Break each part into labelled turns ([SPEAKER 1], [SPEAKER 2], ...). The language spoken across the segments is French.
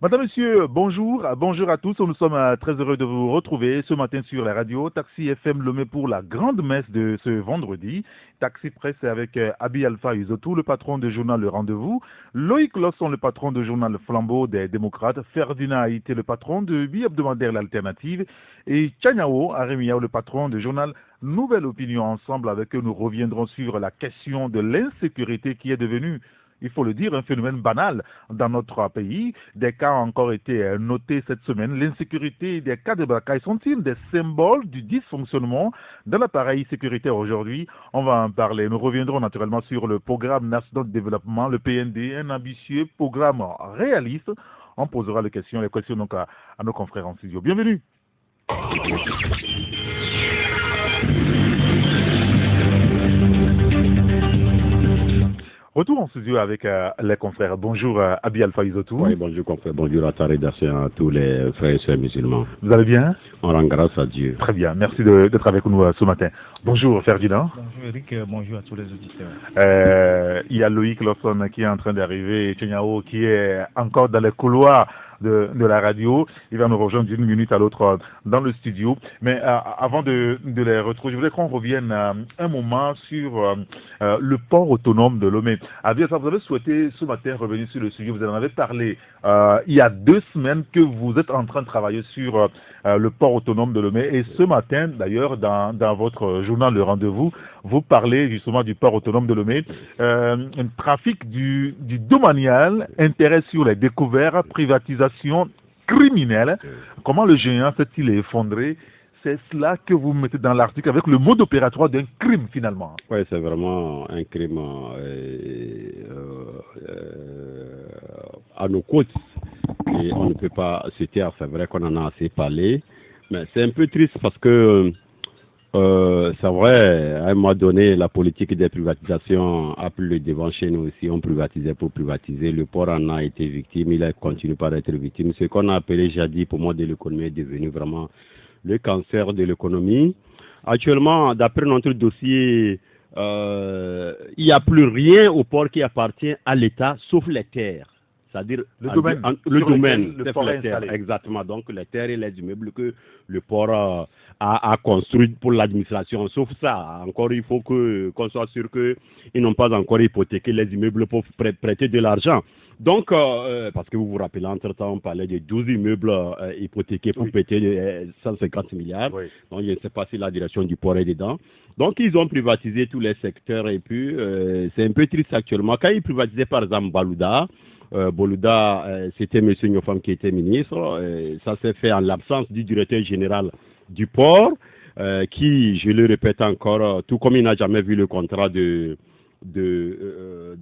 [SPEAKER 1] Madame, Monsieur, bonjour, bonjour à tous. Nous sommes très heureux de vous retrouver ce matin sur la radio Taxi FM Lomé pour la grande messe de ce vendredi. Taxi Presse avec Abi Alpha Uzotou, le patron du journal Le Rendez-vous, Loïc Losson, le patron du journal Le Flambeau des démocrates, Ferdinand Haïté, le patron de Bi-Hebdomadaire L'Alternative, et Tchanyao Aremiao, le patron du journal Nouvelle Opinion. Ensemble avec eux, nous reviendrons sur la question de l'insécurité qui est devenue, il faut le dire, un phénomène banal dans notre pays. Des cas ont encore été notés cette semaine. L'insécurité des cas de braquage sont-ils des symboles du dysfonctionnement de l'appareil sécuritaire aujourd'hui? On va en parler. Nous reviendrons naturellement sur le programme national de développement, le PND, un ambitieux programme réaliste. On posera les questions donc à nos confrères en studio. Bienvenue. Retour en studio avec les confrères. Bonjour Abi Alpha Uzotou.
[SPEAKER 2] Oui, bonjour confrère, bonjour à ta rédaction, à tous les frères et sœurs musulmans.
[SPEAKER 1] Vous allez bien?
[SPEAKER 2] On rend grâce à Dieu.
[SPEAKER 1] Très bien, merci d'être avec nous ce matin. Bonjour Ferdinand.
[SPEAKER 3] Bonjour Eric, bonjour à tous les auditeurs.
[SPEAKER 1] Il y a Loïc Lawson qui est en train d'arriver, et Tchanyao qui est encore dans les couloirs de la radio. Il va nous rejoindre d'une minute à l'autre dans le studio. Mais avant de les retrouver, je voudrais qu'on revienne un moment sur le port autonome de Lomé. Vous avez souhaité ce matin revenir sur le sujet. Vous en avez parlé il y a 2 semaines que vous êtes en train de travailler sur le port autonome de Lomé. Et ce matin, d'ailleurs, dans votre journal Le Rendez-vous, vous parlez justement du port autonome de Lomé. Un trafic du domanial, intérêt sur les découvertes, privatisation criminelle. Comment le géant s'est-il effondré? C'est cela que vous mettez dans l'article avec le mode opératoire d'un crime finalement.
[SPEAKER 2] Oui, c'est vraiment un crime à nos côtes. Et on ne peut pas se taire, c'est vrai qu'on en a assez parlé. Mais c'est un peu triste parce que c'est vrai, à un moment donné, la politique des privatisations a pris le devant chez nous aussi. On privatisait pour privatiser. Le port en a été victime, il a continué par être victime. Ce qu'on a appelé jadis pour moi de l'économie est devenu vraiment le cancer de l'économie. Actuellement, d'après notre dossier, il n'y a plus rien au port qui appartient à l'État, sauf les terres. C'est-à-dire
[SPEAKER 1] le domaine,
[SPEAKER 2] le port les terres, exactement. Donc les terres et les immeubles que le port a construit pour l'administration. Sauf ça, encore il faut qu'on soit sûr qu'ils n'ont pas encore hypothéqué les immeubles pour prêter de l'argent. Donc, parce que vous vous rappelez, entre-temps, on parlait de 12 immeubles hypothéqués pour prêter 150 milliards. Oui. Donc, je ne sais pas si la direction du port est dedans. Donc, ils ont privatisé tous les secteurs et puis c'est un peu triste actuellement. Quand ils privatisaient par exemple Boulouda, c'était M. Nyofam qui était ministre. Ça s'est fait en l'absence du directeur général du port, qui, je le répète encore, tout comme il n'a jamais vu le contrat de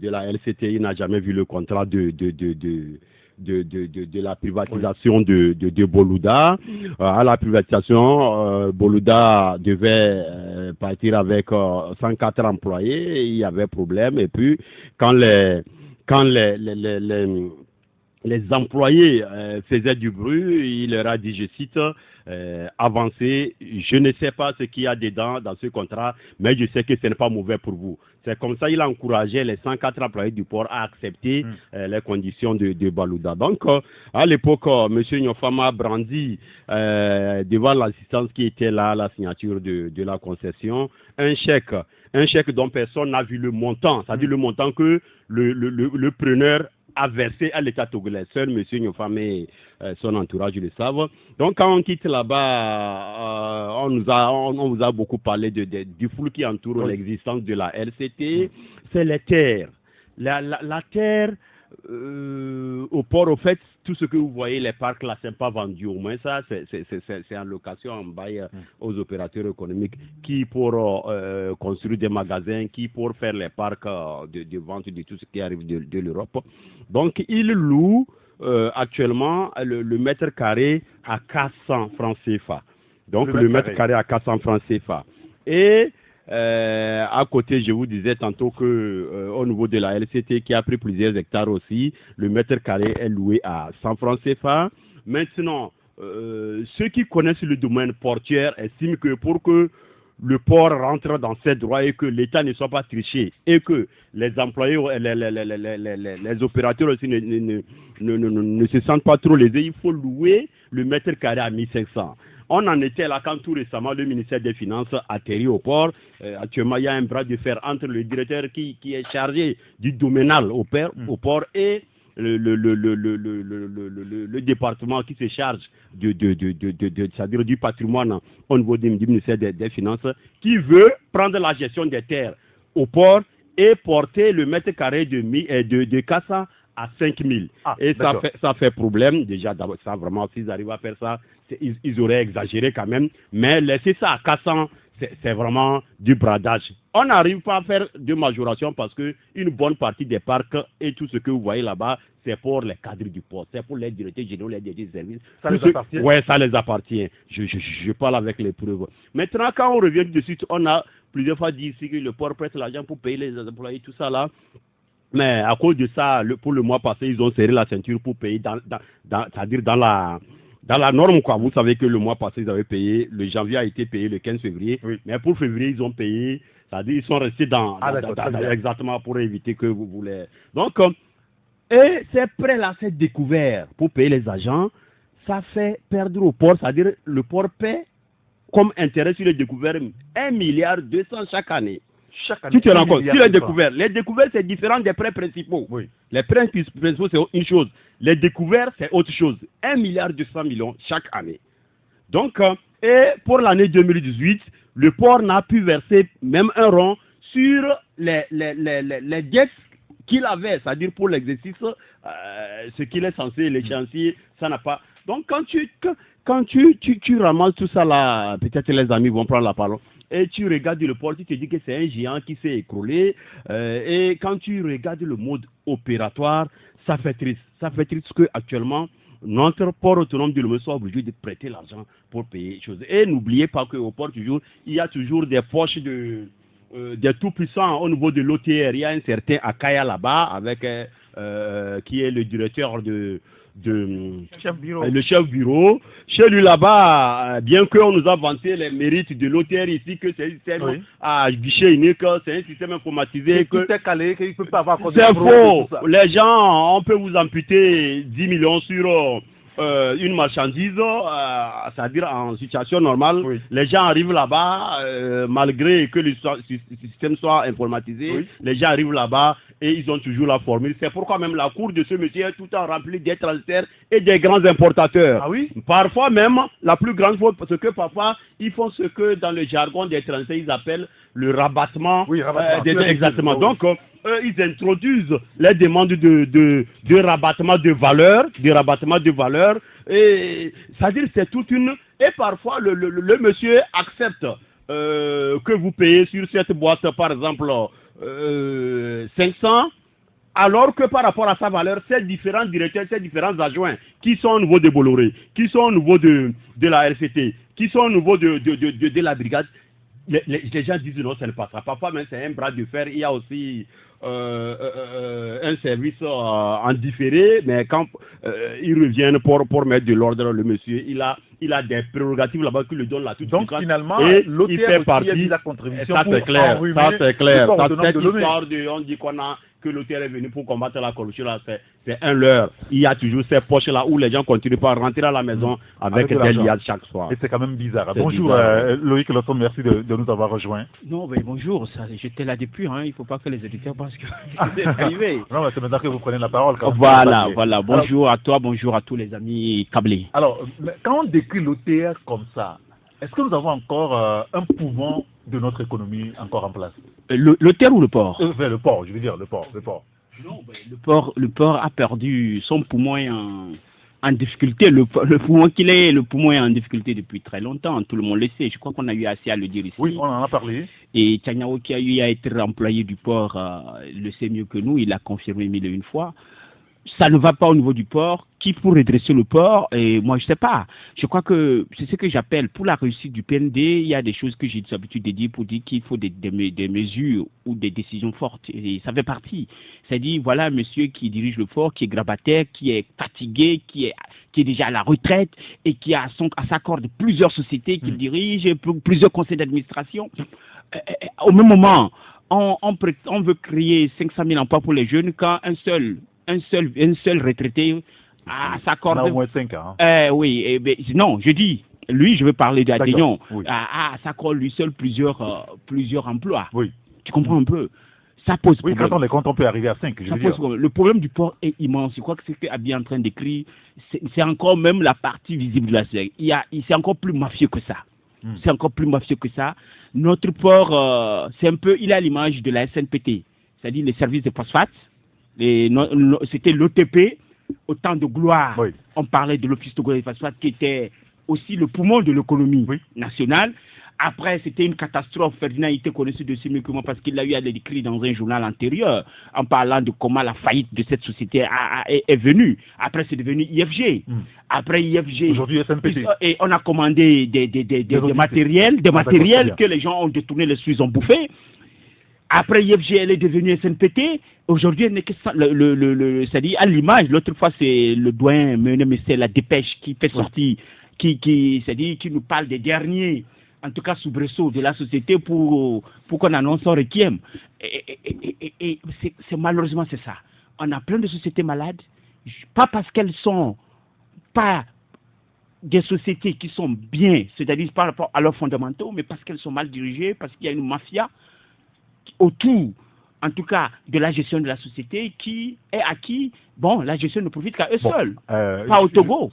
[SPEAKER 2] la LCTI, n'a jamais vu le contrat de la privatisation de Boulouda. À la privatisation, Boulouda devait partir avec 104 employés. Il y avait problème. Et puis, quand les employés faisaient du bruit, il leur a dit, je cite, avancez, je ne sais pas ce qu'il y a dedans dans ce contrat, mais je sais que ce n'est pas mauvais pour vous. C'est comme ça qu'il a encouragé les 104 employés du port à accepter les conditions de Boulouda. Donc, à l'époque, M. Nyofam a brandi devant l'assistance qui était là, à la signature de la concession, un chèque dont personne n'a vu le montant, c'est-à-dire le montant que le preneur a versé à l'État togolais. Seul M. Nyofam et son entourage le savent. Donc, quand on quitte là-bas, on vous a beaucoup parlé du flou qui entoure l'existence de la LCT. C'est les terres. La terre au port, au fait, tout ce que vous voyez, les parcs là, c'est pas vendu. Au moins, ça, c'est en location, en bail aux opérateurs économiques qui pour construire des magasins, qui pour faire les parcs de vente de tout ce qui arrive de l'Europe. Donc, ils louent actuellement le mètre carré à 400 francs CFA. Donc, le mètre carré à 400 francs CFA. Et à côté, je vous disais tantôt que au niveau de la LCT qui a pris plusieurs hectares aussi, le mètre carré est loué à 100 francs CFA. Maintenant, ceux qui connaissent le domaine portuaire estiment que pour que le port rentre dans ses droits et que l'État ne soit pas triché et que les employés, les opérateurs aussi ne se sentent pas trop lésés, il faut louer le mètre carré à 1500. On en était là quand tout récemment le ministère des Finances atterrit au port. Actuellement, il y a un bras de fer entre le directeur qui est chargé du doménal au port et le département qui se charge c'est-à-dire du patrimoine au niveau du ministère des Finances, qui veut prendre la gestion des terres au port et porter le mètre carré de Kassa à 5000. Et ça fait problème. Déjà, ça vraiment, s'ils arrivent à faire ça, ils auraient exagéré quand même. Mais laisser ça à 400, c'est vraiment du bradage. On n'arrive pas à faire de majoration parce que une bonne partie des parcs et tout ce que vous voyez là-bas, c'est pour les cadres du port, c'est pour les directeurs généraux, les directeurs de services.
[SPEAKER 1] Ça les appartient?
[SPEAKER 2] Oui, ça les appartient. Je parle avec les preuves. Maintenant, quand on revient dessus, on a plusieurs fois dit ici que le port prête l'argent pour payer les employés, tout ça là. Mais à cause de ça, pour le mois passé, ils ont serré la ceinture pour payer c'est-à-dire dans la norme, quoi. Vous savez que le mois passé, ils avaient payé, le janvier a été payé le 15 février, oui. Mais pour février, ils ont payé, c'est-à-dire ils sont restés exactement pour éviter que vous voulez. Donc, et c'est prêt là, c'est découvert pour payer les agents, ça fait perdre au port, c'est-à-dire le port paie comme intérêt sur les découverts 1,2 milliard chaque année. Tu te rends compte, sur les découverts, c'est différent des prêts principaux. Oui. Les prêts principaux, c'est une chose. Les découverts, c'est autre chose. 1,2 milliard chaque année. Donc, et pour l'année 2018, le port n'a pu verser même un rond sur les dettes qu'il avait, c'est-à-dire pour l'exercice, ce qu'il est censé, l'échéancier, ça n'a pas. Donc, quand tu ramasses tout ça là, peut-être les amis vont prendre la parole. Et tu regardes le port, tu te dis que c'est un géant qui s'est écroulé. Et quand tu regardes le mode opératoire, ça fait triste. Ça fait triste qu'actuellement, notre port autonome de Lomé soit obligé de prêter l'argent pour payer les choses. Et n'oubliez pas qu'au port, il y a toujours des poches des tout-puissants au niveau de l'OTR. Il y a un certain Akaya là-bas, avec qui est le directeur le chef bureau. Chez lui là-bas, bien qu'on nous a vanté les mérites de l'OTR ici, que c'est un système à guichet unique, c'est un système informatisé.
[SPEAKER 1] Tout est calé, qu'il ne peut pas avoir.
[SPEAKER 2] C'est faux. Les gens, on peut vous amputer 10 millions sur une marchandise, c'est-à-dire en situation normale. Oui. Les gens arrivent là-bas, malgré que le système soit informatisé, les gens arrivent là-bas et ils ont toujours la formule. C'est pourquoi même la cour de ce monsieur est tout le temps remplie des transitaires et des grands importateurs.
[SPEAKER 1] Ah oui?
[SPEAKER 2] Parfois même, la plus grande faute, parce que parfois, ils font ce que dans le jargon des transitaires, ils appellent le rabattement. Oui, rabattement. Exactement. Donc, ils introduisent les demandes de rabattement de valeur, et c'est-à-dire c'est toute une. Et parfois le monsieur accepte que vous payez sur cette boîte par exemple 500, alors que par rapport à sa valeur, ces différents directeurs, ces différents adjoints qui sont au niveau de Bolloré, qui sont au niveau de la RCT, qui sont au niveau de la brigade, les gens disent non, ça ne passera pas. Parfois même c'est un bras de fer. Il y a aussi un service en différé, mais quand ils reviennent pour mettre de l'ordre, le monsieur, il a des prérogatives là-bas qui lui donnent la toute.
[SPEAKER 1] Donc finalement,
[SPEAKER 2] il fait partie.
[SPEAKER 1] La contribution
[SPEAKER 2] ça c'est clair. Cette histoire on dit que l'OTR est venu pour combattre la corruption, là, c'est un leurre. Il y a toujours ces poches-là où les gens continuent pas à rentrer à la maison avec des liades chaque soir.
[SPEAKER 1] Et c'est quand même bizarre. Bonjour Loïc Losson, merci de nous avoir rejoints.
[SPEAKER 4] Non, mais bonjour, j'étais là depuis, il ne faut pas que les éditeurs pensent que c'est arrivé.
[SPEAKER 1] Non, mais c'est maintenant que vous prenez la parole.
[SPEAKER 4] Voilà. Bonjour à toi, bonjour à tous les amis câblés.
[SPEAKER 1] Alors, quand on décrit l'OTR comme ça, est-ce que nous avons encore un poumon de notre économie encore en place?
[SPEAKER 4] Le terre ou le port?
[SPEAKER 1] Le port, je veux dire, le port.
[SPEAKER 4] Non, le port a perdu son poumon en difficulté. Le poumon le poumon est en difficulté depuis très longtemps. Tout le monde le sait. Je crois qu'on a eu assez à le dire ici.
[SPEAKER 1] Oui, on en a parlé.
[SPEAKER 4] Et Tchaniao qui a eu à être employé du port le sait mieux que nous. Il l'a confirmé 1001 fois. Ça ne va pas au niveau du port. Qui pour redresser le port? Et moi, je ne sais pas. Je crois que c'est ce que j'appelle pour la réussite du PND. Il y a des choses que j'ai l'habitude de dire pour dire qu'il faut des mesures ou des décisions fortes. Et ça fait partie. C'est-à-dire, voilà un monsieur qui dirige le port, qui est grabataire, qui est fatigué, qui est déjà à la retraite et qui a à sa corde plusieurs sociétés qu'il dirige, plusieurs conseils d'administration. Au même moment, on veut créer 500 000 emplois pour les jeunes quand un seul retraité s'accorde.
[SPEAKER 1] On a au moins 5 ans. Hein.
[SPEAKER 4] Oui, non, je dis, lui, je veux parler d'Adénion.
[SPEAKER 1] Oui.
[SPEAKER 4] S'accorde lui seul plusieurs emplois.
[SPEAKER 1] Oui.
[SPEAKER 4] Tu comprends un peu? Ça pose problème.
[SPEAKER 1] Oui, quand on les compte, on peut arriver à 5.
[SPEAKER 4] Le problème du port est immense. Je crois que ce qu'Abi est en train d'écrire, c'est encore même la partie visible de la scène. C'est encore plus mafieux que ça. C'est encore plus mafieux que ça. Notre port, c'est un peu, il a l'image de la SNPT, c'est-à-dire les services de phosphate. C'était l'OTP, au temps de gloire.
[SPEAKER 1] Oui.
[SPEAKER 4] On parlait de l'Office togolais des phosphates qui était aussi le poumon de l'économie nationale. Après, c'était une catastrophe. Ferdinand était connu dessus mieux que moi parce qu'il a eu à l'écrire dans un journal antérieur en parlant de comment la faillite de cette société est venue. Après, c'est devenu IFG. Après IFG.
[SPEAKER 1] Aujourd'hui, SNPT.
[SPEAKER 4] Et on a commandé des matériels que les gens ont détourné, les Suisses ont bouffé. Après IFG, elle est devenue SNPT. Aujourd'hui, elle n'est que c'est-à-dire à l'image. L'autre fois, c'est le doyen Mené, mais c'est la dépêche qui fait sortir, c'est-à-dire qui nous parle des derniers, en tout cas soubresauts de la société pour qu'on annonce son requiem. Et malheureusement, c'est ça. On a plein de sociétés malades, pas parce qu'elles sont pas des sociétés qui sont bien, c'est-à-dire par rapport à leurs fondamentaux, mais parce qu'elles sont mal dirigées, parce qu'il y a une mafia autour, en tout cas, de la gestion de la société qui est acquis. Bon, la gestion ne profite qu'à eux seuls, pas au Togo.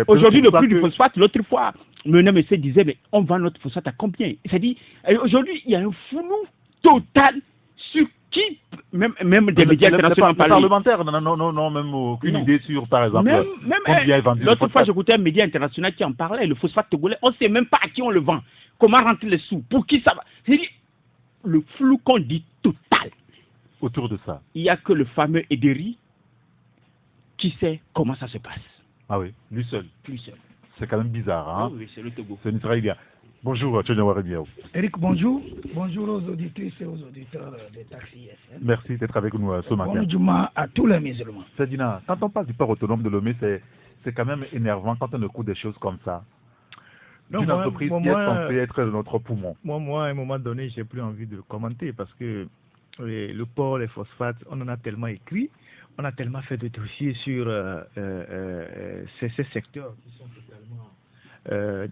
[SPEAKER 4] Aujourd'hui, le prix du phosphate, l'autre fois, le monsieur disait, mais on vend notre phosphate à combien? C'est-à-dire, aujourd'hui, il y a un flou total sur qui, même des médias internationaux
[SPEAKER 1] parlent. Les parlementaires n'ont même aucune idée sur, par exemple, combien est vendu.
[SPEAKER 4] L'autre fois, j'écoutais un média international qui en parlait, le phosphate togolais, on ne sait même pas à qui on le vend, comment rentrer les sous, pour qui ça va. C'est-à-dire, le flou qu'on dit total.
[SPEAKER 1] Autour de ça.
[SPEAKER 4] Il n'y a que le fameux Ederi qui sait comment ça se passe.
[SPEAKER 1] Ah oui, lui seul.
[SPEAKER 4] Lui seul.
[SPEAKER 1] C'est quand même bizarre, hein?
[SPEAKER 4] Oui, c'est le Togo.
[SPEAKER 1] C'est un Israélien. Bonjour, Tchaniao Remiao.
[SPEAKER 5] Eric, bonjour. Bonjour aux auditrices et aux auditeurs de Taxi FM.
[SPEAKER 1] Merci d'être avec nous ce matin.
[SPEAKER 5] Bon Juma à tous les musulmans.
[SPEAKER 1] Ferdinand, quand on parle du port autonome de Lomé, c'est quand même énervant quand on écoute des choses comme ça. Une entreprise qui est censée être notre poumon.
[SPEAKER 3] Moi, à un moment donné, j'ai plus envie de commenter parce que le port, les phosphates, on en a tellement écrit, on a tellement fait de dossiers sur ces secteurs qui sont totalement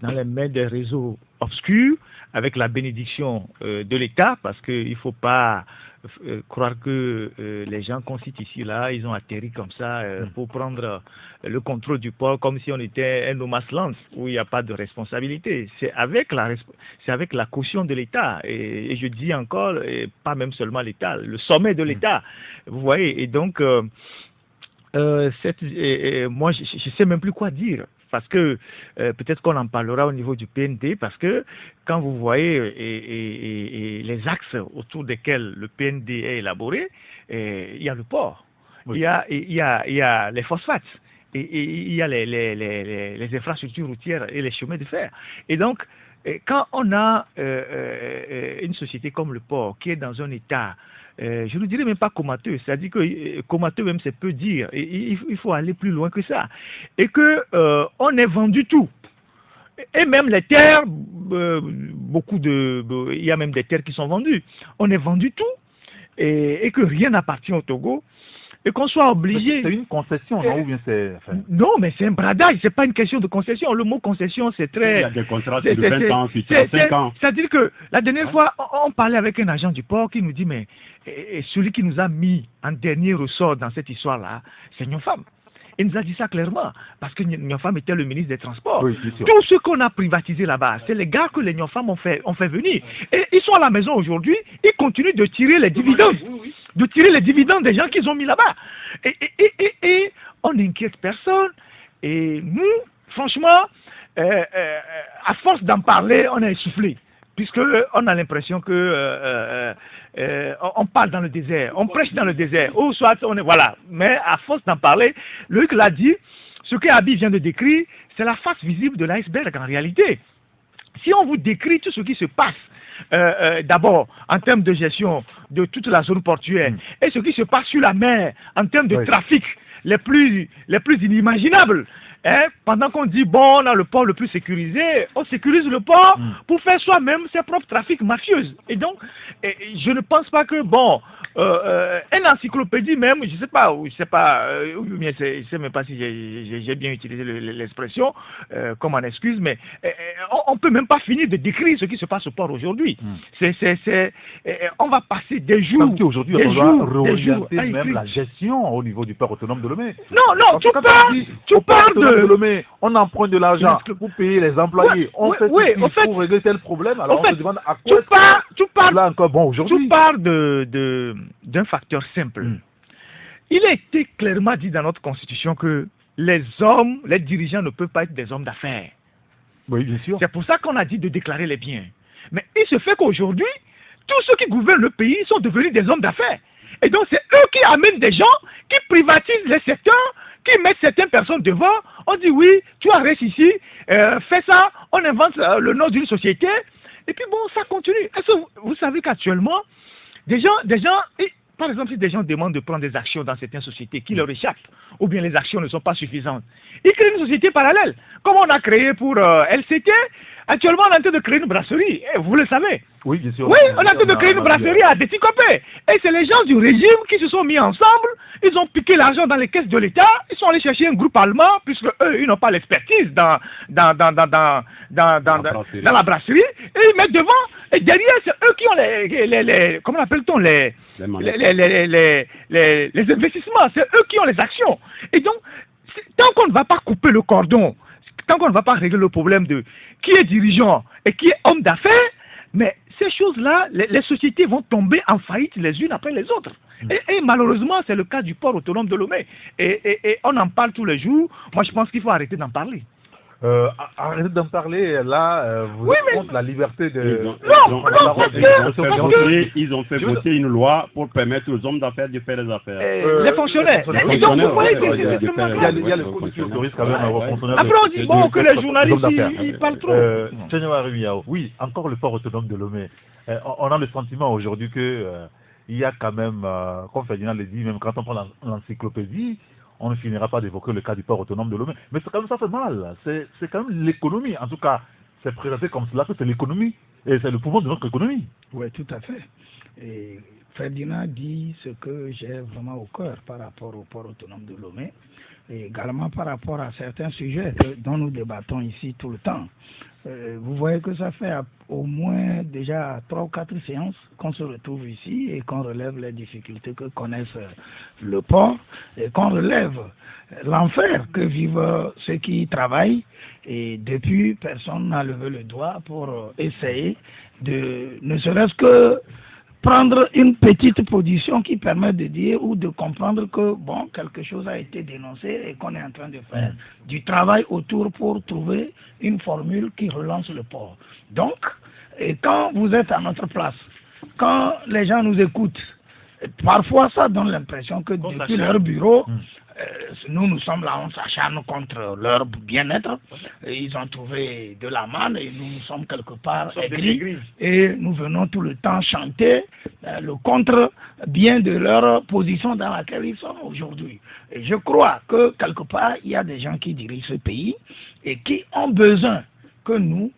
[SPEAKER 3] dans les mains des réseaux obscurs, avec la bénédiction de l'État, parce qu'il ne faut pas croire que les gens qu'on cite ici, là, ils ont atterri comme ça pour prendre le contrôle du port comme si on était un no man's land où il n'y a pas de responsabilité. C'est avec la caution de l'État. Et je dis encore, pas même seulement l'État, le sommet de l'État. Vous voyez, et donc, moi, je ne sais même plus quoi dire. Parce que peut-être qu'on en parlera au niveau du PND, parce que quand vous voyez les axes autour desquels le PND est élaboré, il y a le port, il y a les phosphates, et il y a les infrastructures routières et les chemins de fer. Et donc, quand on a une société comme le port qui est dans un état, je ne dirais même pas comateux, c'est-à-dire que comateux même c'est peu dire, et il faut aller plus loin que ça, et que on est vendu tout, et même les terres, il y a même des terres qui sont vendues, on est vendu tout, et que rien n'appartient au Togo, et qu'on soit obligé...
[SPEAKER 1] C'est une concession, non? Ou bien c'est... Enfin...
[SPEAKER 5] Non, mais c'est un bradage, c'est pas une question de concession. Le mot concession, c'est très...
[SPEAKER 2] Il y a des contrats de 20 ans, puis 35 ans.
[SPEAKER 5] C'est-à-dire que la dernière fois, on parlait avec un agent du port qui nous dit, mais celui qui nous a mis en dernier ressort dans cette histoire-là, c'est Nyonfam. Il nous a dit ça clairement, parce que Nyonfam était le ministre des Transports.
[SPEAKER 1] Oui,
[SPEAKER 5] tout ce qu'on a privatisé là-bas, c'est les gars que les Nyonfam ont fait venir. Et ils sont à la maison aujourd'hui, ils continuent de tirer les dividendes. de tirer les dividendes des gens qu'ils ont mis là-bas. Et on n'inquiète personne. Et nous, franchement, à force d'en parler, on est essoufflé. Puisqu'on a l'impression que on parle dans le désert, on prêche dans le désert, ou soit on est, voilà. Mais à force d'en parler, Loïc l'a dit, ce que Abi vient de décrire, c'est la face visible de l'iceberg en réalité. Si on vous décrit tout ce qui se passe, d'abord en termes de gestion de toute la zone portuaire, et ce qui se passe sur la mer en termes de trafic les plus inimaginables, hein, pendant qu'on dit, bon, on a le port le plus sécurisé, on sécurise le port pour faire soi-même ses propres trafics mafieux. Et donc, je ne pense pas que, bon, une encyclopédie même, je ne sais pas, je ne sais même pas si j'ai bien utilisé l'expression comme en excuse, mais on ne peut même pas finir de décrire ce qui se passe au port aujourd'hui. On va passer des jours,
[SPEAKER 1] aujourd'hui, on doit réorienter même la gestion au niveau du port autonome de Lomé.
[SPEAKER 5] Non, tu parles de
[SPEAKER 1] Lomé, on emprunte de l'argent pour payer les employés. On fait tout pour régler tel problème. Alors on se demande à quoi tu parles là encore bon aujourd'hui.
[SPEAKER 5] Tu parles d'un facteur simple. Il a été clairement dit dans notre constitution que les dirigeants ne peuvent pas être des hommes d'affaires.
[SPEAKER 1] Oui, bien sûr.
[SPEAKER 5] C'est pour ça qu'on a dit de déclarer les biens. Mais il se fait qu'aujourd'hui, tous ceux qui gouvernent le pays sont devenus des hommes d'affaires. Et donc c'est eux qui amènent des gens, qui privatisent les secteurs, qui mettent certaines personnes devant. On dit oui, tu arrêtes ici, fais ça, on invente le nom d'une société. Et puis bon, ça continue. Est-ce que vous savez qu'actuellement, des gens, par exemple, si des gens demandent de prendre des actions dans certaines sociétés qui leur échappent, ou bien les actions ne sont pas suffisantes, ils créent une société parallèle. Comme on a créé pour LCT, actuellement on est en train de créer une brasserie, et vous le savez.
[SPEAKER 1] Oui, bien sûr.
[SPEAKER 5] Oui, on est en train de créer une brasserie à Déticopé. Et c'est les gens du régime qui se sont mis ensemble, ils ont piqué l'argent dans les caisses de l'État, ils sont allés chercher un groupe allemand, puisque eux, ils n'ont pas l'expertise dans la brasserie, et ils mettent devant, et derrière, c'est eux qui ont comment appelle-t-on, les investissements, c'est eux qui ont les actions. Et donc, tant qu'on ne va pas couper le cordon, tant qu'on ne va pas régler le problème de qui est dirigeant et qui est homme d'affaires, mais ces choses-là, les sociétés vont tomber en faillite les unes après les autres. Et malheureusement, c'est le cas du port autonome de Lomé. Et on en parle tous les jours. Moi, je pense qu'il faut arrêter d'en parler.
[SPEAKER 1] Arrêtez d'en parler, là, vous êtes contre la liberté de...
[SPEAKER 2] Ils ont fait voter une loi pour permettre aux hommes d'affaires de faire les affaires.
[SPEAKER 5] Les fonctionnaires.
[SPEAKER 1] Il y a le code qui autorise quand même aux fonctionnaires.
[SPEAKER 5] Après, on dit bon, que les journalistes, ils parlent trop.
[SPEAKER 1] Oui, encore le port autonome de Lomé. On a le sentiment aujourd'hui que il y a quand même, comme Ferdinand l'a dit, même quand on prend l'encyclopédie, on ne finira pas d'évoquer le cas du port autonome de Lomé. Mais c'est quand même ça fait mal. C'est quand même l'économie. En tout cas, c'est présenté comme cela que c'est l'économie. Et c'est le pouvoir de notre économie.
[SPEAKER 6] Oui, tout à fait. Et Ferdinand dit ce que j'ai vraiment au cœur par rapport au port autonome de Lomé. Et également par rapport à certains sujets dont nous débattons ici tout le temps. Vous voyez que ça fait au moins déjà 3 ou 4 séances qu'on se retrouve ici et qu'on relève les difficultés que connaissent le port et qu'on relève l'enfer que vivent ceux qui y travaillent. Et depuis, personne n'a levé le doigt pour essayer de, ne serait-ce que prendre une petite position qui permet de dire ou de comprendre que bon, quelque chose a été dénoncé et qu'on est en train de faire du travail autour pour trouver une formule qui relance le port. Donc, et quand vous êtes à notre place, quand les gens nous écoutent, parfois ça donne l'impression que depuis leur bureau, nous sommes là, on s'acharne contre leur bien-être. Ils ont trouvé de la manne et nous sommes quelque part aigris. Et nous venons tout le temps chanter le contre-bien de leur position dans laquelle ils sont aujourd'hui. Et je crois que quelque part, il y a des gens qui dirigent ce pays et qui ont besoin que nous,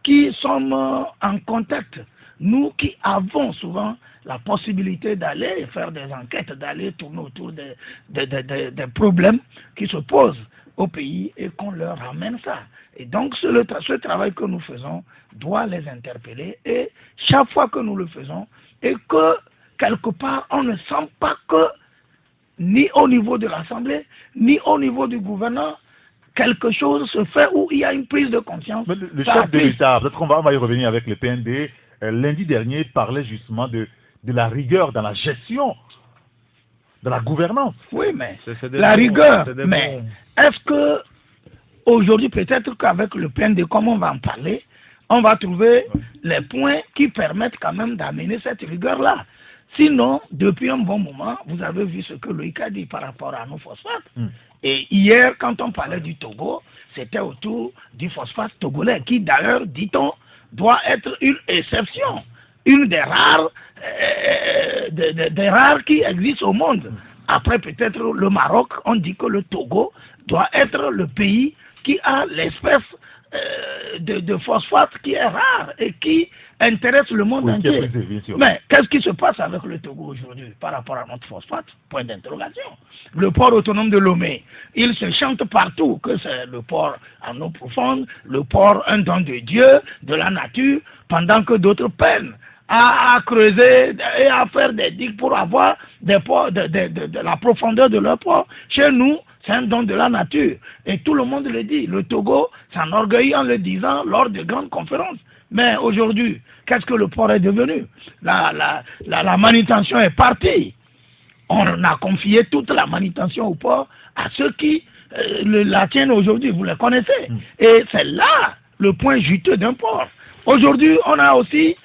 [SPEAKER 6] qui sommes en contact, nous qui avons souvent la possibilité d'aller faire des enquêtes, d'aller tourner autour des problèmes qui se posent au pays et qu'on leur ramène ça. Et donc ce travail que nous faisons doit les interpeller et chaque fois que nous le faisons et que quelque part on ne sent pas que ni au niveau de l'Assemblée ni au niveau du gouvernement quelque chose se fait où il y a une prise de conscience.
[SPEAKER 1] Mais le chef de l'État, peut-être qu'on va y revenir avec le PND, lundi dernier parlait justement de de la rigueur dans la gestion, dans la gouvernance.
[SPEAKER 6] Oui, mais
[SPEAKER 3] C'est des
[SPEAKER 6] la
[SPEAKER 3] bons,
[SPEAKER 6] rigueur,
[SPEAKER 3] c'est des
[SPEAKER 6] mais
[SPEAKER 3] bons.
[SPEAKER 6] est-ce que aujourd'hui, peut-être qu'avec le PND, comme on va en parler, on va trouver les points qui permettent quand même d'amener cette rigueur-là. Sinon, depuis un bon moment, vous avez vu ce que Loïc a dit par rapport à nos phosphates. Et hier, quand on parlait du Togo, c'était autour du phosphate togolais, qui d'ailleurs, dit-on, doit être une exception, une des rares, des rares qui existent au monde. Après, peut-être le Maroc, on dit que le Togo doit être le pays qui a l'espèce de phosphate qui est rare et qui intéresse le monde entier. Mais qu'est-ce qui se passe avec le Togo aujourd'hui par rapport à notre phosphate? Point d'interrogation. Le port autonome de Lomé, il se chante partout que c'est le port en eau profonde, le port un don de Dieu, de la nature, pendant que d'autres peinent à creuser et à faire des digues pour avoir des ports, de la profondeur de leur port. Chez nous, c'est un don de la nature. Et tout le monde le dit. Le Togo s'enorgueillit en le disant lors de grandes conférences. Mais aujourd'hui, qu'est-ce que le port est devenu? La manutention est partie. On a confié toute la manutention au port à ceux qui la tiennent aujourd'hui. Vous les connaissez. Et c'est là le point juteux d'un port. Aujourd'hui, on a aussi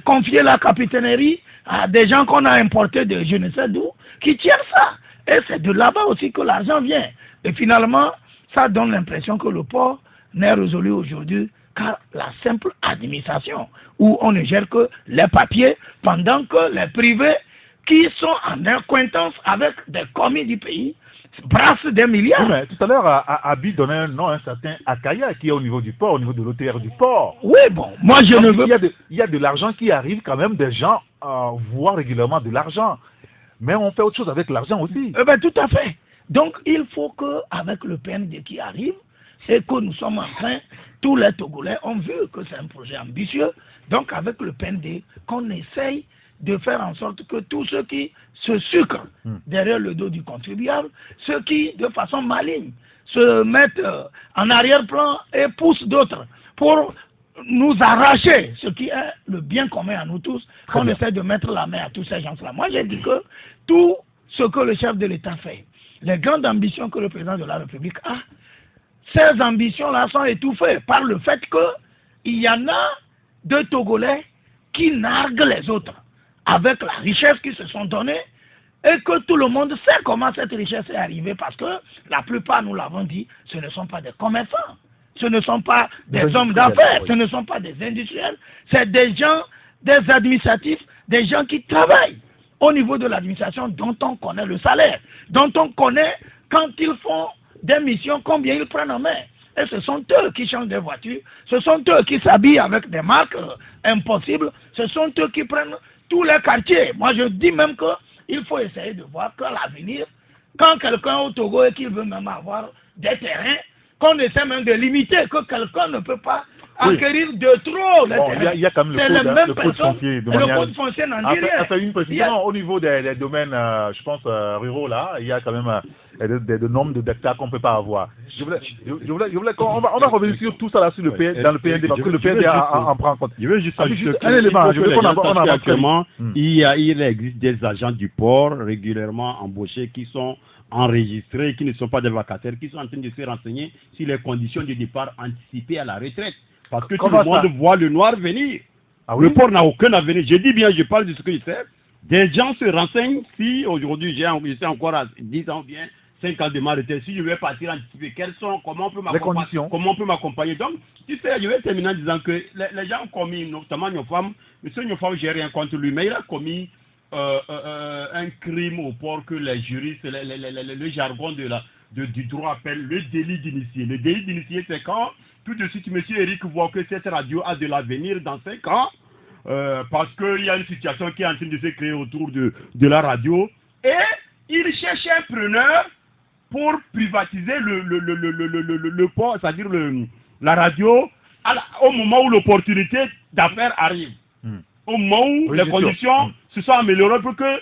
[SPEAKER 6] confié la capitainerie à des gens qu'on a importés de je ne sais d'où, qui tiennent ça. Et c'est de là-bas aussi que l'argent vient. Et finalement, ça donne l'impression que le port n'est résolu aujourd'hui qu'à la simple administration, où on ne gère que les papiers, pendant que les privés qui sont en acquaintance avec des commis du pays brassent des milliards.
[SPEAKER 1] Oui, mais tout à l'heure, Abi donnait un nom à un certain Akaya qui est au niveau du port, au niveau de l'OTR du port.
[SPEAKER 6] Oui, bon, moi je ne veux pas.
[SPEAKER 1] Il y a de l'argent qui arrive quand même, des gens voient régulièrement de l'argent. Mais on fait autre chose avec l'argent aussi.
[SPEAKER 6] Eh bien, tout à fait. Donc, il faut qu'avec le PND qui arrive, et que nous sommes en train, tous les Togolais ont vu que c'est un projet ambitieux, donc avec le PND, qu'on essaye de faire en sorte que tous ceux qui se sucrent derrière le dos du contribuable, ceux qui, de façon maligne, se mettent en arrière-plan et poussent d'autres pour nous arracher ce qui est le bien commun à nous tous, qu'on essaie de mettre la main à tous ces gens-là. Moi, j'ai dit que tout ce que le chef de l'État fait, les grandes ambitions que le président de la République a, ces ambitions-là sont étouffées par le fait qu'il y en a deux Togolais qui narguent les autres avec la richesse qu'ils se sont donnés et que tout le monde sait comment cette richesse est arrivée parce que la plupart, nous l'avons dit, ce ne sont pas des commerçants. Ce ne sont pas des hommes d'affaires, ce ne sont pas des industriels, c'est des gens, des administratifs, des gens qui travaillent au niveau de l'administration dont on connaît le salaire, dont on connaît quand ils font des missions, combien ils prennent en main. Et ce sont eux qui changent des voitures, ce sont eux qui s'habillent avec des marques impossibles, ce sont eux qui prennent tous les quartiers. Moi je dis même qu'il faut essayer de voir qu'à l'avenir, quand quelqu'un au Togo et qu'il veut même avoir des terrains, qu'on essaie même de limiter, que quelqu'un ne peut pas acquérir de trop les terrains.
[SPEAKER 1] Il y a quand même le code foncier.
[SPEAKER 6] Le code foncier n'en dit rien.
[SPEAKER 1] Enfin, une précision, au niveau des domaines, je pense, ruraux, là, il y a quand même des nombres d'hectares qu'on ne peut pas avoir. Je voulais on va revenir sur tout ça là, sur dans le PND, parce que le PND en prend en compte.
[SPEAKER 2] Je veux juste ajouter
[SPEAKER 1] un élément, je veux qu'on
[SPEAKER 2] avance actuellement. Il existe des agents du port régulièrement embauchés qui sont enregistrés, qui ne sont pas des vacataires, qui sont en train de se renseigner sur les conditions de départ anticipées à la retraite. Parce que tout le monde voit le noir venir. Le port n'a aucun avenir. Je dis bien, je parle de ce que je sais. Des gens se renseignent si aujourd'hui je suis encore à 10 ans bien, 5 ans de ma retraite, si je vais partir anticiper, comment on peut m'accompagner. Donc, tu sais, je vais terminer en disant que les gens ont commis, notamment nos femmes, monsieur Nyofam, j'ai rien contre lui, mais il a commis un crime au port que les juristes, le jargon du droit appelle le délit d'initié. Le délit d'initié, c'est quand tout de suite M. Eric voit que cette radio a de l'avenir dans 5 ans, parce qu'il y a une situation qui est en train de se créer autour de la radio, et il cherche un preneur pour privatiser le port, c'est-à-dire la radio, au moment où l'opportunité d'affaires arrive. Au moment où les conditions se sont améliorées pour que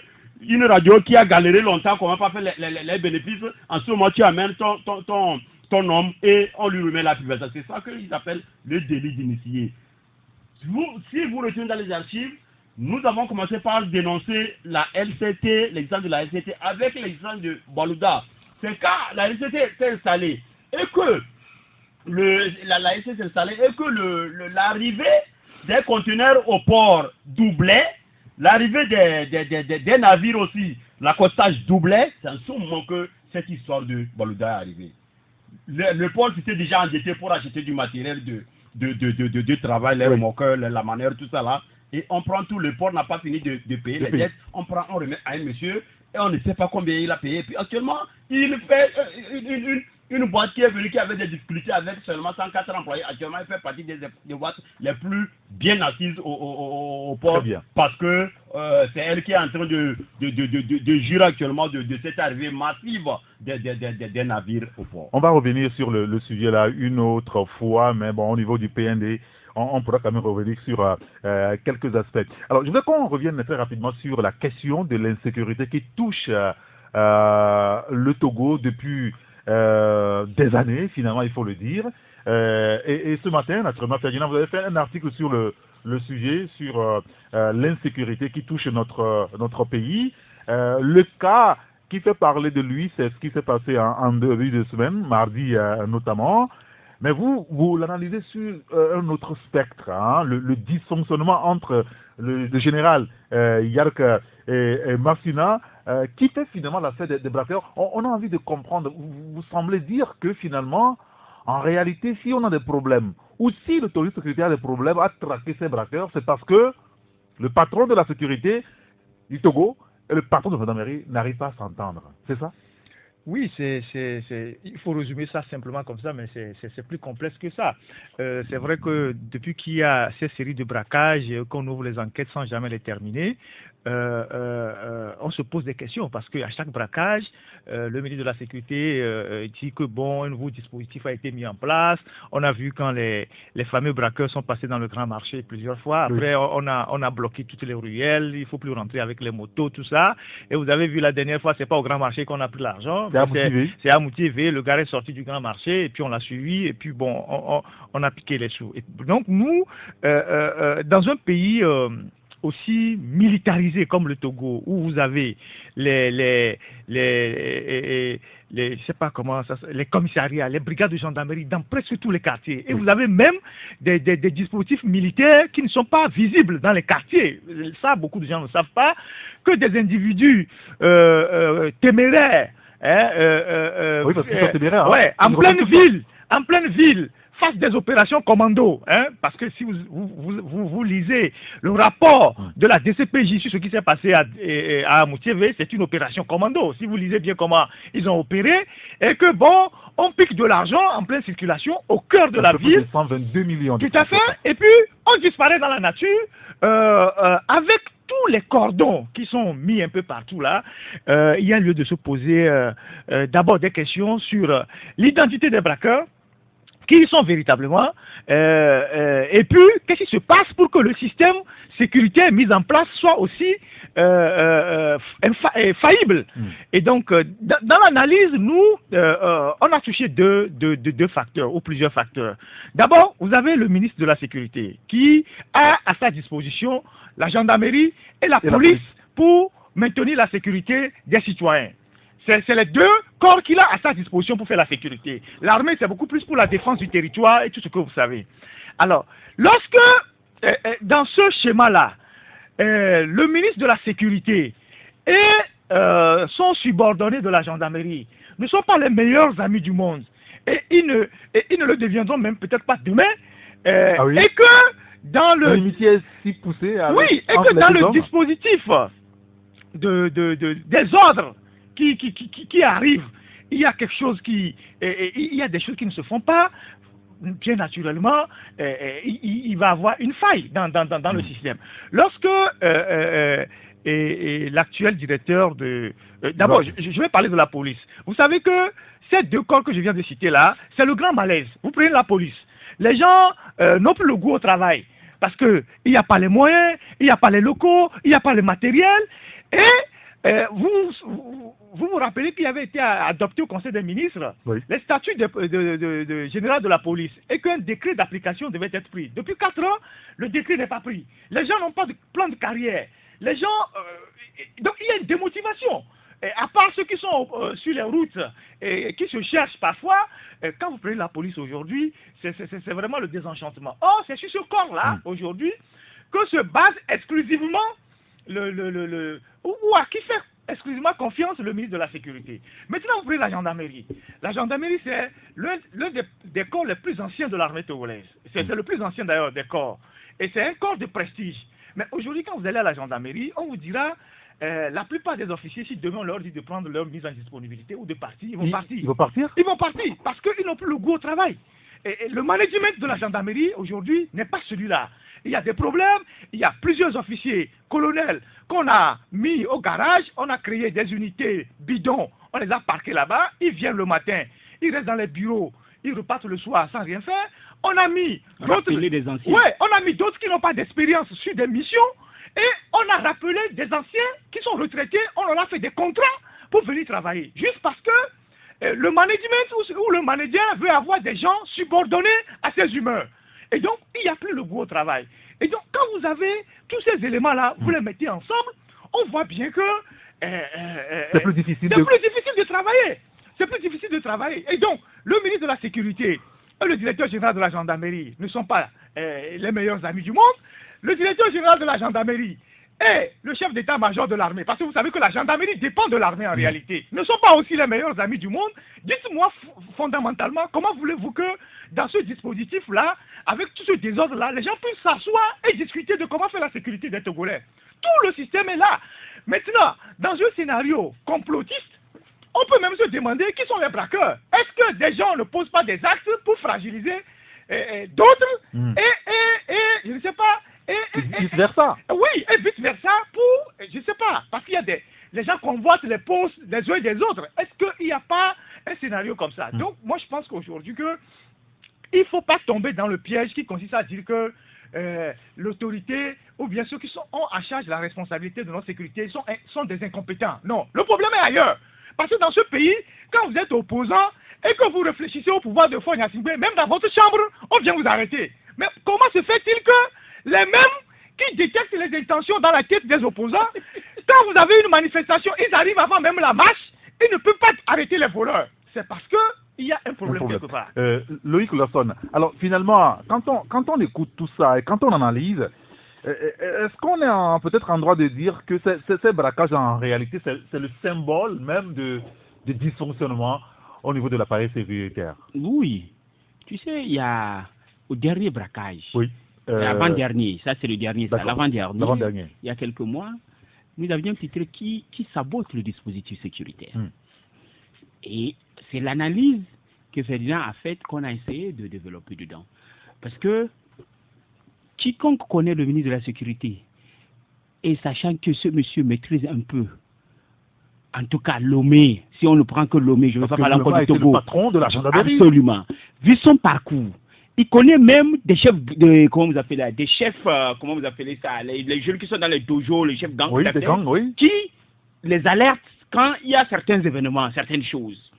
[SPEAKER 2] une radio qui a galéré longtemps, qu'on n'a pas fait les bénéfices, en ce moment tu amènes ton homme et on lui remet la privatisation. C'est ça qu'ils appellent le délit d'initié. Si vous retournez dans les archives, nous avons commencé par dénoncer la LCT, l'existence de la LCT avec l'existence de Balouda. C'est quand la LCT s'est installée et que la LCT s'est installée et que l'arrivée des conteneurs au port doublait, l'arrivée des navires aussi, l'accostage doublait, c'est en ce moment que cette histoire de Balouda est arrivée. Le port s'était déjà endetté pour acheter du matériel de travail, les remorqueurs, la manière, tout ça là. Et on prend tout, le port n'a pas fini de payer les dettes, on remet à un monsieur et on ne sait pas combien il a payé. Et puis actuellement, il fait une boîte qui est venue, qui avait des difficultés avec seulement 104 employés. Actuellement, il fait partie des boîtes les plus bien assises au port. Parce que c'est elle qui est en train de jurer actuellement de cette arrivée massive des navires au port.
[SPEAKER 1] On va revenir sur le sujet là une autre fois, mais bon, au niveau du PND, on pourra quand même revenir sur quelques aspects. Alors, je veux qu'on revienne très rapidement sur la question de l'insécurité qui touche le Togo depuis des années, finalement, il faut le dire. Et ce matin, naturellement, Ferdinand, vous avez fait un article sur le sujet, sur l'insécurité qui touche notre pays. Le cas qui fait parler de lui, c'est ce qui s'est passé en début de semaine, mardi notamment. Mais vous l'analysez sur un autre spectre, hein, le dysfonctionnement entre le général Yark et Massina, qui fait finalement l'affaire des braqueurs. On a envie de comprendre, vous semblez dire que finalement, en réalité, si on a des problèmes, ou si l'autorité sécuritaire a des problèmes à traquer ces braqueurs, c'est parce que le patron de la sécurité du Togo et le patron de la gendarmerie n'arrivent pas à s'entendre. C'est ça?
[SPEAKER 3] Oui, il faut résumer ça simplement comme ça, mais c'est plus complexe que ça. C'est vrai que depuis qu'il y a ces séries de braquages, qu'on ouvre les enquêtes sans jamais les terminer, on se pose des questions parce qu'à chaque braquage, le ministre de la Sécurité dit que bon, un nouveau dispositif a été mis en place. On a vu quand les fameux braqueurs sont passés dans le grand marché plusieurs fois. Après, on a bloqué toutes les ruelles. Il ne faut plus rentrer avec les motos, tout ça. Et vous avez vu la dernière fois, c'est pas au grand marché qu'on a pris l'argent. C'est à Moutivé. Le gars est sorti du grand marché et puis on l'a suivi et puis bon, on a piqué les sous. Et donc nous, dans un pays aussi militarisé comme le Togo, où vous avez les je sais pas comment ça, les commissariats, les brigades de gendarmerie dans presque tous les quartiers. Et vous avez même des dispositifs militaires qui ne sont pas visibles dans les quartiers. Ça, beaucoup de gens ne savent pas, que des individus téméraires,
[SPEAKER 1] oui, parce qu'ils sont téméraires.
[SPEAKER 3] Ouais, en pleine ville, fassent des opérations commando, hein, parce que si vous lisez le rapport de la DCPJ sur ce qui s'est passé à Moutiévé, c'est une opération commando. Si vous lisez bien comment ils ont opéré, et que bon, on pique de l'argent en pleine circulation au cœur de la ville.
[SPEAKER 1] 122 millions.
[SPEAKER 3] Tout à fait. Et puis, on disparaît dans la nature avec tous les cordons qui sont mis un peu partout là. Il y a lieu de se poser d'abord des questions sur l'identité des braqueurs, qui sont véritablement, et puis qu'est-ce qui se passe pour que le système sécuritaire mis en place soit aussi faillible. Et donc, dans l'analyse, nous, on a touché deux facteurs, ou plusieurs facteurs. D'abord, vous avez le ministre de la Sécurité, qui a à sa disposition la gendarmerie et la police pour maintenir la sécurité des citoyens. C'est les deux corps qu'il a à sa disposition pour faire la sécurité. L'armée, c'est beaucoup plus pour la défense du territoire et tout ce que vous savez. Alors, lorsque, dans ce schéma-là, le ministre de la Sécurité et son subordonné de la gendarmerie ne sont pas les meilleurs amis du monde, et ils ne le deviendront même peut-être pas demain, et que dans le...
[SPEAKER 1] L'amitié est si poussée.
[SPEAKER 3] Oui, et que dans le dispositif des ordres qui arrive, il y a quelque chose il y a des choses qui ne se font pas, bien naturellement, il va avoir une faille dans le système. Lorsque l'actuel directeur d'abord, je vais parler de la police. Vous savez que ces deux corps que je viens de citer là, c'est le grand malaise. Vous prenez la police. Les gens n'ont plus le goût au travail parce qu'il n'y a pas les moyens, il n'y a pas les locaux, il n'y a pas le matériel, et
[SPEAKER 5] Vous vous rappelez qu'il avait été adopté au Conseil des ministres les statuts de général de la police et qu'un décret d'application devait être pris. Depuis 4 ans, le décret n'est pas pris. Les gens n'ont pas de plan de carrière. Les gens... donc il y a une démotivation. Et à part ceux qui sont sur les routes et qui se cherchent parfois, quand vous prenez la police aujourd'hui, c'est vraiment le désenchantement. Or, c'est sur ce corps-là, aujourd'hui, que se base exclusivement ou à qui fait exclusivement confiance le ministre de la Sécurité. Maintenant, vous prenez la gendarmerie. La gendarmerie, c'est l'un des corps les plus anciens de l'armée togolaise. C'est le plus ancien d'ailleurs des corps. Et c'est un corps de prestige. Mais aujourd'hui, quand vous allez à la gendarmerie, on vous dira, la plupart des officiers, si demain on leur dit de prendre leur mise en disponibilité ou de partir, ils vont partir.
[SPEAKER 1] Ils vont partir? Ils
[SPEAKER 5] vont partir parce qu'ils n'ont plus le goût au travail. Et le management de la gendarmerie aujourd'hui n'est pas celui-là. Il y a des problèmes, il y a plusieurs officiers, colonels, qu'on a mis au garage, on a créé des unités bidons, on les a parqués là-bas, ils viennent le matin, ils restent dans les bureaux, ils repartent le soir sans rien faire. On a mis d'autres on a mis d'autres qui n'ont pas d'expérience sur des missions et on a rappelé des anciens qui sont retraités, on leur a fait des contrats pour venir travailler. Juste parce que le management ou le manager veut avoir des gens subordonnés à ses humeurs. Et donc, il n'y a plus le goût au travail. Et donc, quand vous avez tous ces éléments-là, vous les mettez ensemble, on voit bien que
[SPEAKER 1] c'est plus difficile
[SPEAKER 5] de travailler. C'est plus difficile de travailler. Et donc, le ministre de la Sécurité et le directeur général de la gendarmerie ne sont pas les meilleurs amis du monde. Le directeur général de la gendarmerie et le chef d'état-major de l'armée, parce que vous savez que la gendarmerie dépend de l'armée en réalité, ne sont pas aussi les meilleurs amis du monde. Dites-moi fondamentalement, comment voulez-vous que dans ce dispositif-là, avec tout ce désordre-là, les gens puissent s'asseoir et discuter de comment faire la sécurité des Togolais? Tout le système est là. Maintenant, dans un scénario complotiste, on peut même se demander qui sont les braqueurs. Est-ce que des gens ne posent pas des actes pour fragiliser d'autres et je ne sais pas,
[SPEAKER 1] et vice-versa.
[SPEAKER 5] Oui, et vice-versa pour, je ne sais pas, parce qu'il y a les gens convoitent les postes des uns et des autres. Est-ce qu'il n'y a pas un scénario comme ça? Donc, moi, je pense qu'aujourd'hui, il ne faut pas tomber dans le piège qui consiste à dire que l'autorité, ou bien ceux qui ont à charge de la responsabilité de notre sécurité sont des incompétents. Non, le problème est ailleurs. Parce que dans ce pays, quand vous êtes opposant et que vous réfléchissez au pouvoir de Faure Gnassingbé, même dans votre chambre, on vient vous arrêter. Mais comment se fait-il que les mêmes qui détectent les intentions dans la tête des opposants, quand vous avez une manifestation, ils arrivent avant même la marche, ils ne peuvent pas arrêter les voleurs? C'est parce qu'il y a un problème quelque part.
[SPEAKER 1] Loïc Lawson, alors finalement, quand on écoute tout ça et quand on analyse, est-ce qu'on est peut-être en droit de dire que ces braquages, en réalité, c'est le symbole même de dysfonctionnement au niveau de l'appareil sécuritaire?
[SPEAKER 4] Oui. Tu sais, il y a au dernier braquage, l'avant-dernier, ça c'est le dernier, l'avant-dernier, il y a quelques mois, nous avions titré qui sabote le dispositif sécuritaire. Et c'est l'analyse que Ferdinand a faite qu'on a essayé de développer dedans. Parce que quiconque connaît le ministre de la Sécurité, et sachant que ce monsieur maîtrise un peu, en tout cas Lomé, si on ne prend que Lomé, je ne vais pas parler encore du Togo.
[SPEAKER 1] Le patron de la gendarmerie.
[SPEAKER 4] Absolument. Vu son parcours, il connaît même des chefs, comment vous appelez des chefs, comment vous appelez ça, les jeunes qui sont dans les dojos, les chefs gangs, qui les alertent quand il y a certains événements, certaines choses.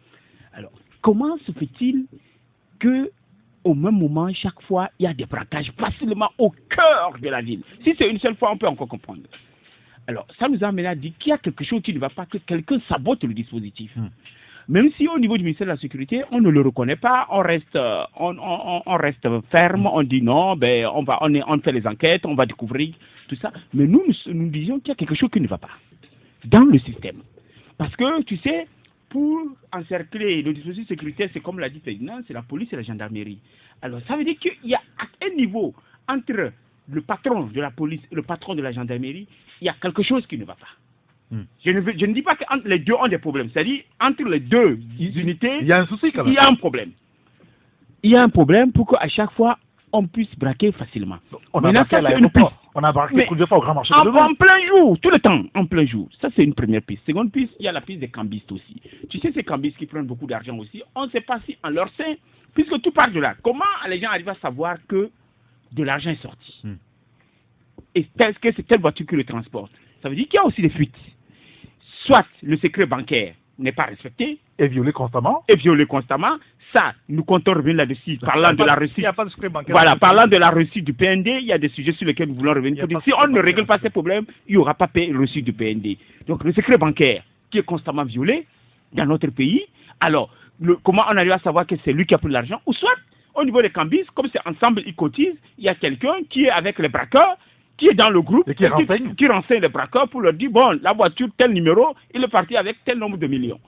[SPEAKER 4] Alors, comment se fait-il que au même moment, chaque fois, il y a des braquages facilement au cœur de la ville? Si c'est une seule fois, on peut encore comprendre. Alors, ça nous a amené à dire qu'il y a quelque chose qui ne va pas, que quelqu'un sabote le dispositif. Même si au niveau du ministère de la Sécurité, on ne le reconnaît pas, on reste ferme, on dit non, on fait les enquêtes, on va découvrir tout ça. Mais nous disions qu'il y a quelque chose qui ne va pas dans le système. Parce que, tu sais, pour encercler le dispositif sécuritaire, c'est comme l'a dit Ferdinand, c'est la police et la gendarmerie. Alors, ça veut dire qu'il y a un niveau entre le patron de la police et le patron de la gendarmerie, il y a quelque chose qui ne va pas. Je ne dis pas qu'entre les deux ont des problèmes. C'est-à-dire, entre les deux unités,
[SPEAKER 1] il y a un souci quand même.
[SPEAKER 4] Il y a un problème. Il y a un problème pour qu'à chaque fois, on puisse braquer facilement.
[SPEAKER 1] On a braqué à l'aéroport. On a braqué plusieurs fois au Grand Marché de Lomé.
[SPEAKER 4] En plein jour, tout le temps, en plein jour. Ça, c'est une première piste. Seconde piste, il y a la piste des cambistes aussi. Tu sais, ces cambistes qui prennent beaucoup d'argent aussi, on ne sait pas si en leur sein, puisque tout part de là, comment les gens arrivent à savoir que de l'argent est sorti? Et est-ce que c'est telle voiture qui le transporte? Ça veut dire qu'il y a aussi des fuites. soit le secret bancaire n'est pas respecté,
[SPEAKER 1] Et violé constamment.
[SPEAKER 4] et violé constamment. Ça, nous comptons revenir là-dessus, parlant de la Russie.
[SPEAKER 5] Il n'y a pas de secret bancaire.
[SPEAKER 4] Voilà, parlant de la Russie du PND, il y a des sujets sur lesquels nous voulons revenir. Si on ne règle pas ces problèmes, il n'y aura pas reçu du PND. Donc le secret bancaire qui est constamment violé dans notre pays, alors comment on arrive à savoir que c'est lui qui a pris l'argent? Ou soit, au niveau des cambis, comme c'est ensemble, ils cotisent, il y a quelqu'un qui est avec les braqueurs, qui est dans le groupe,
[SPEAKER 1] Et qui
[SPEAKER 4] renseigne les braqueurs pour leur dire, bon, la voiture, tel numéro, il est parti avec tel nombre de millions.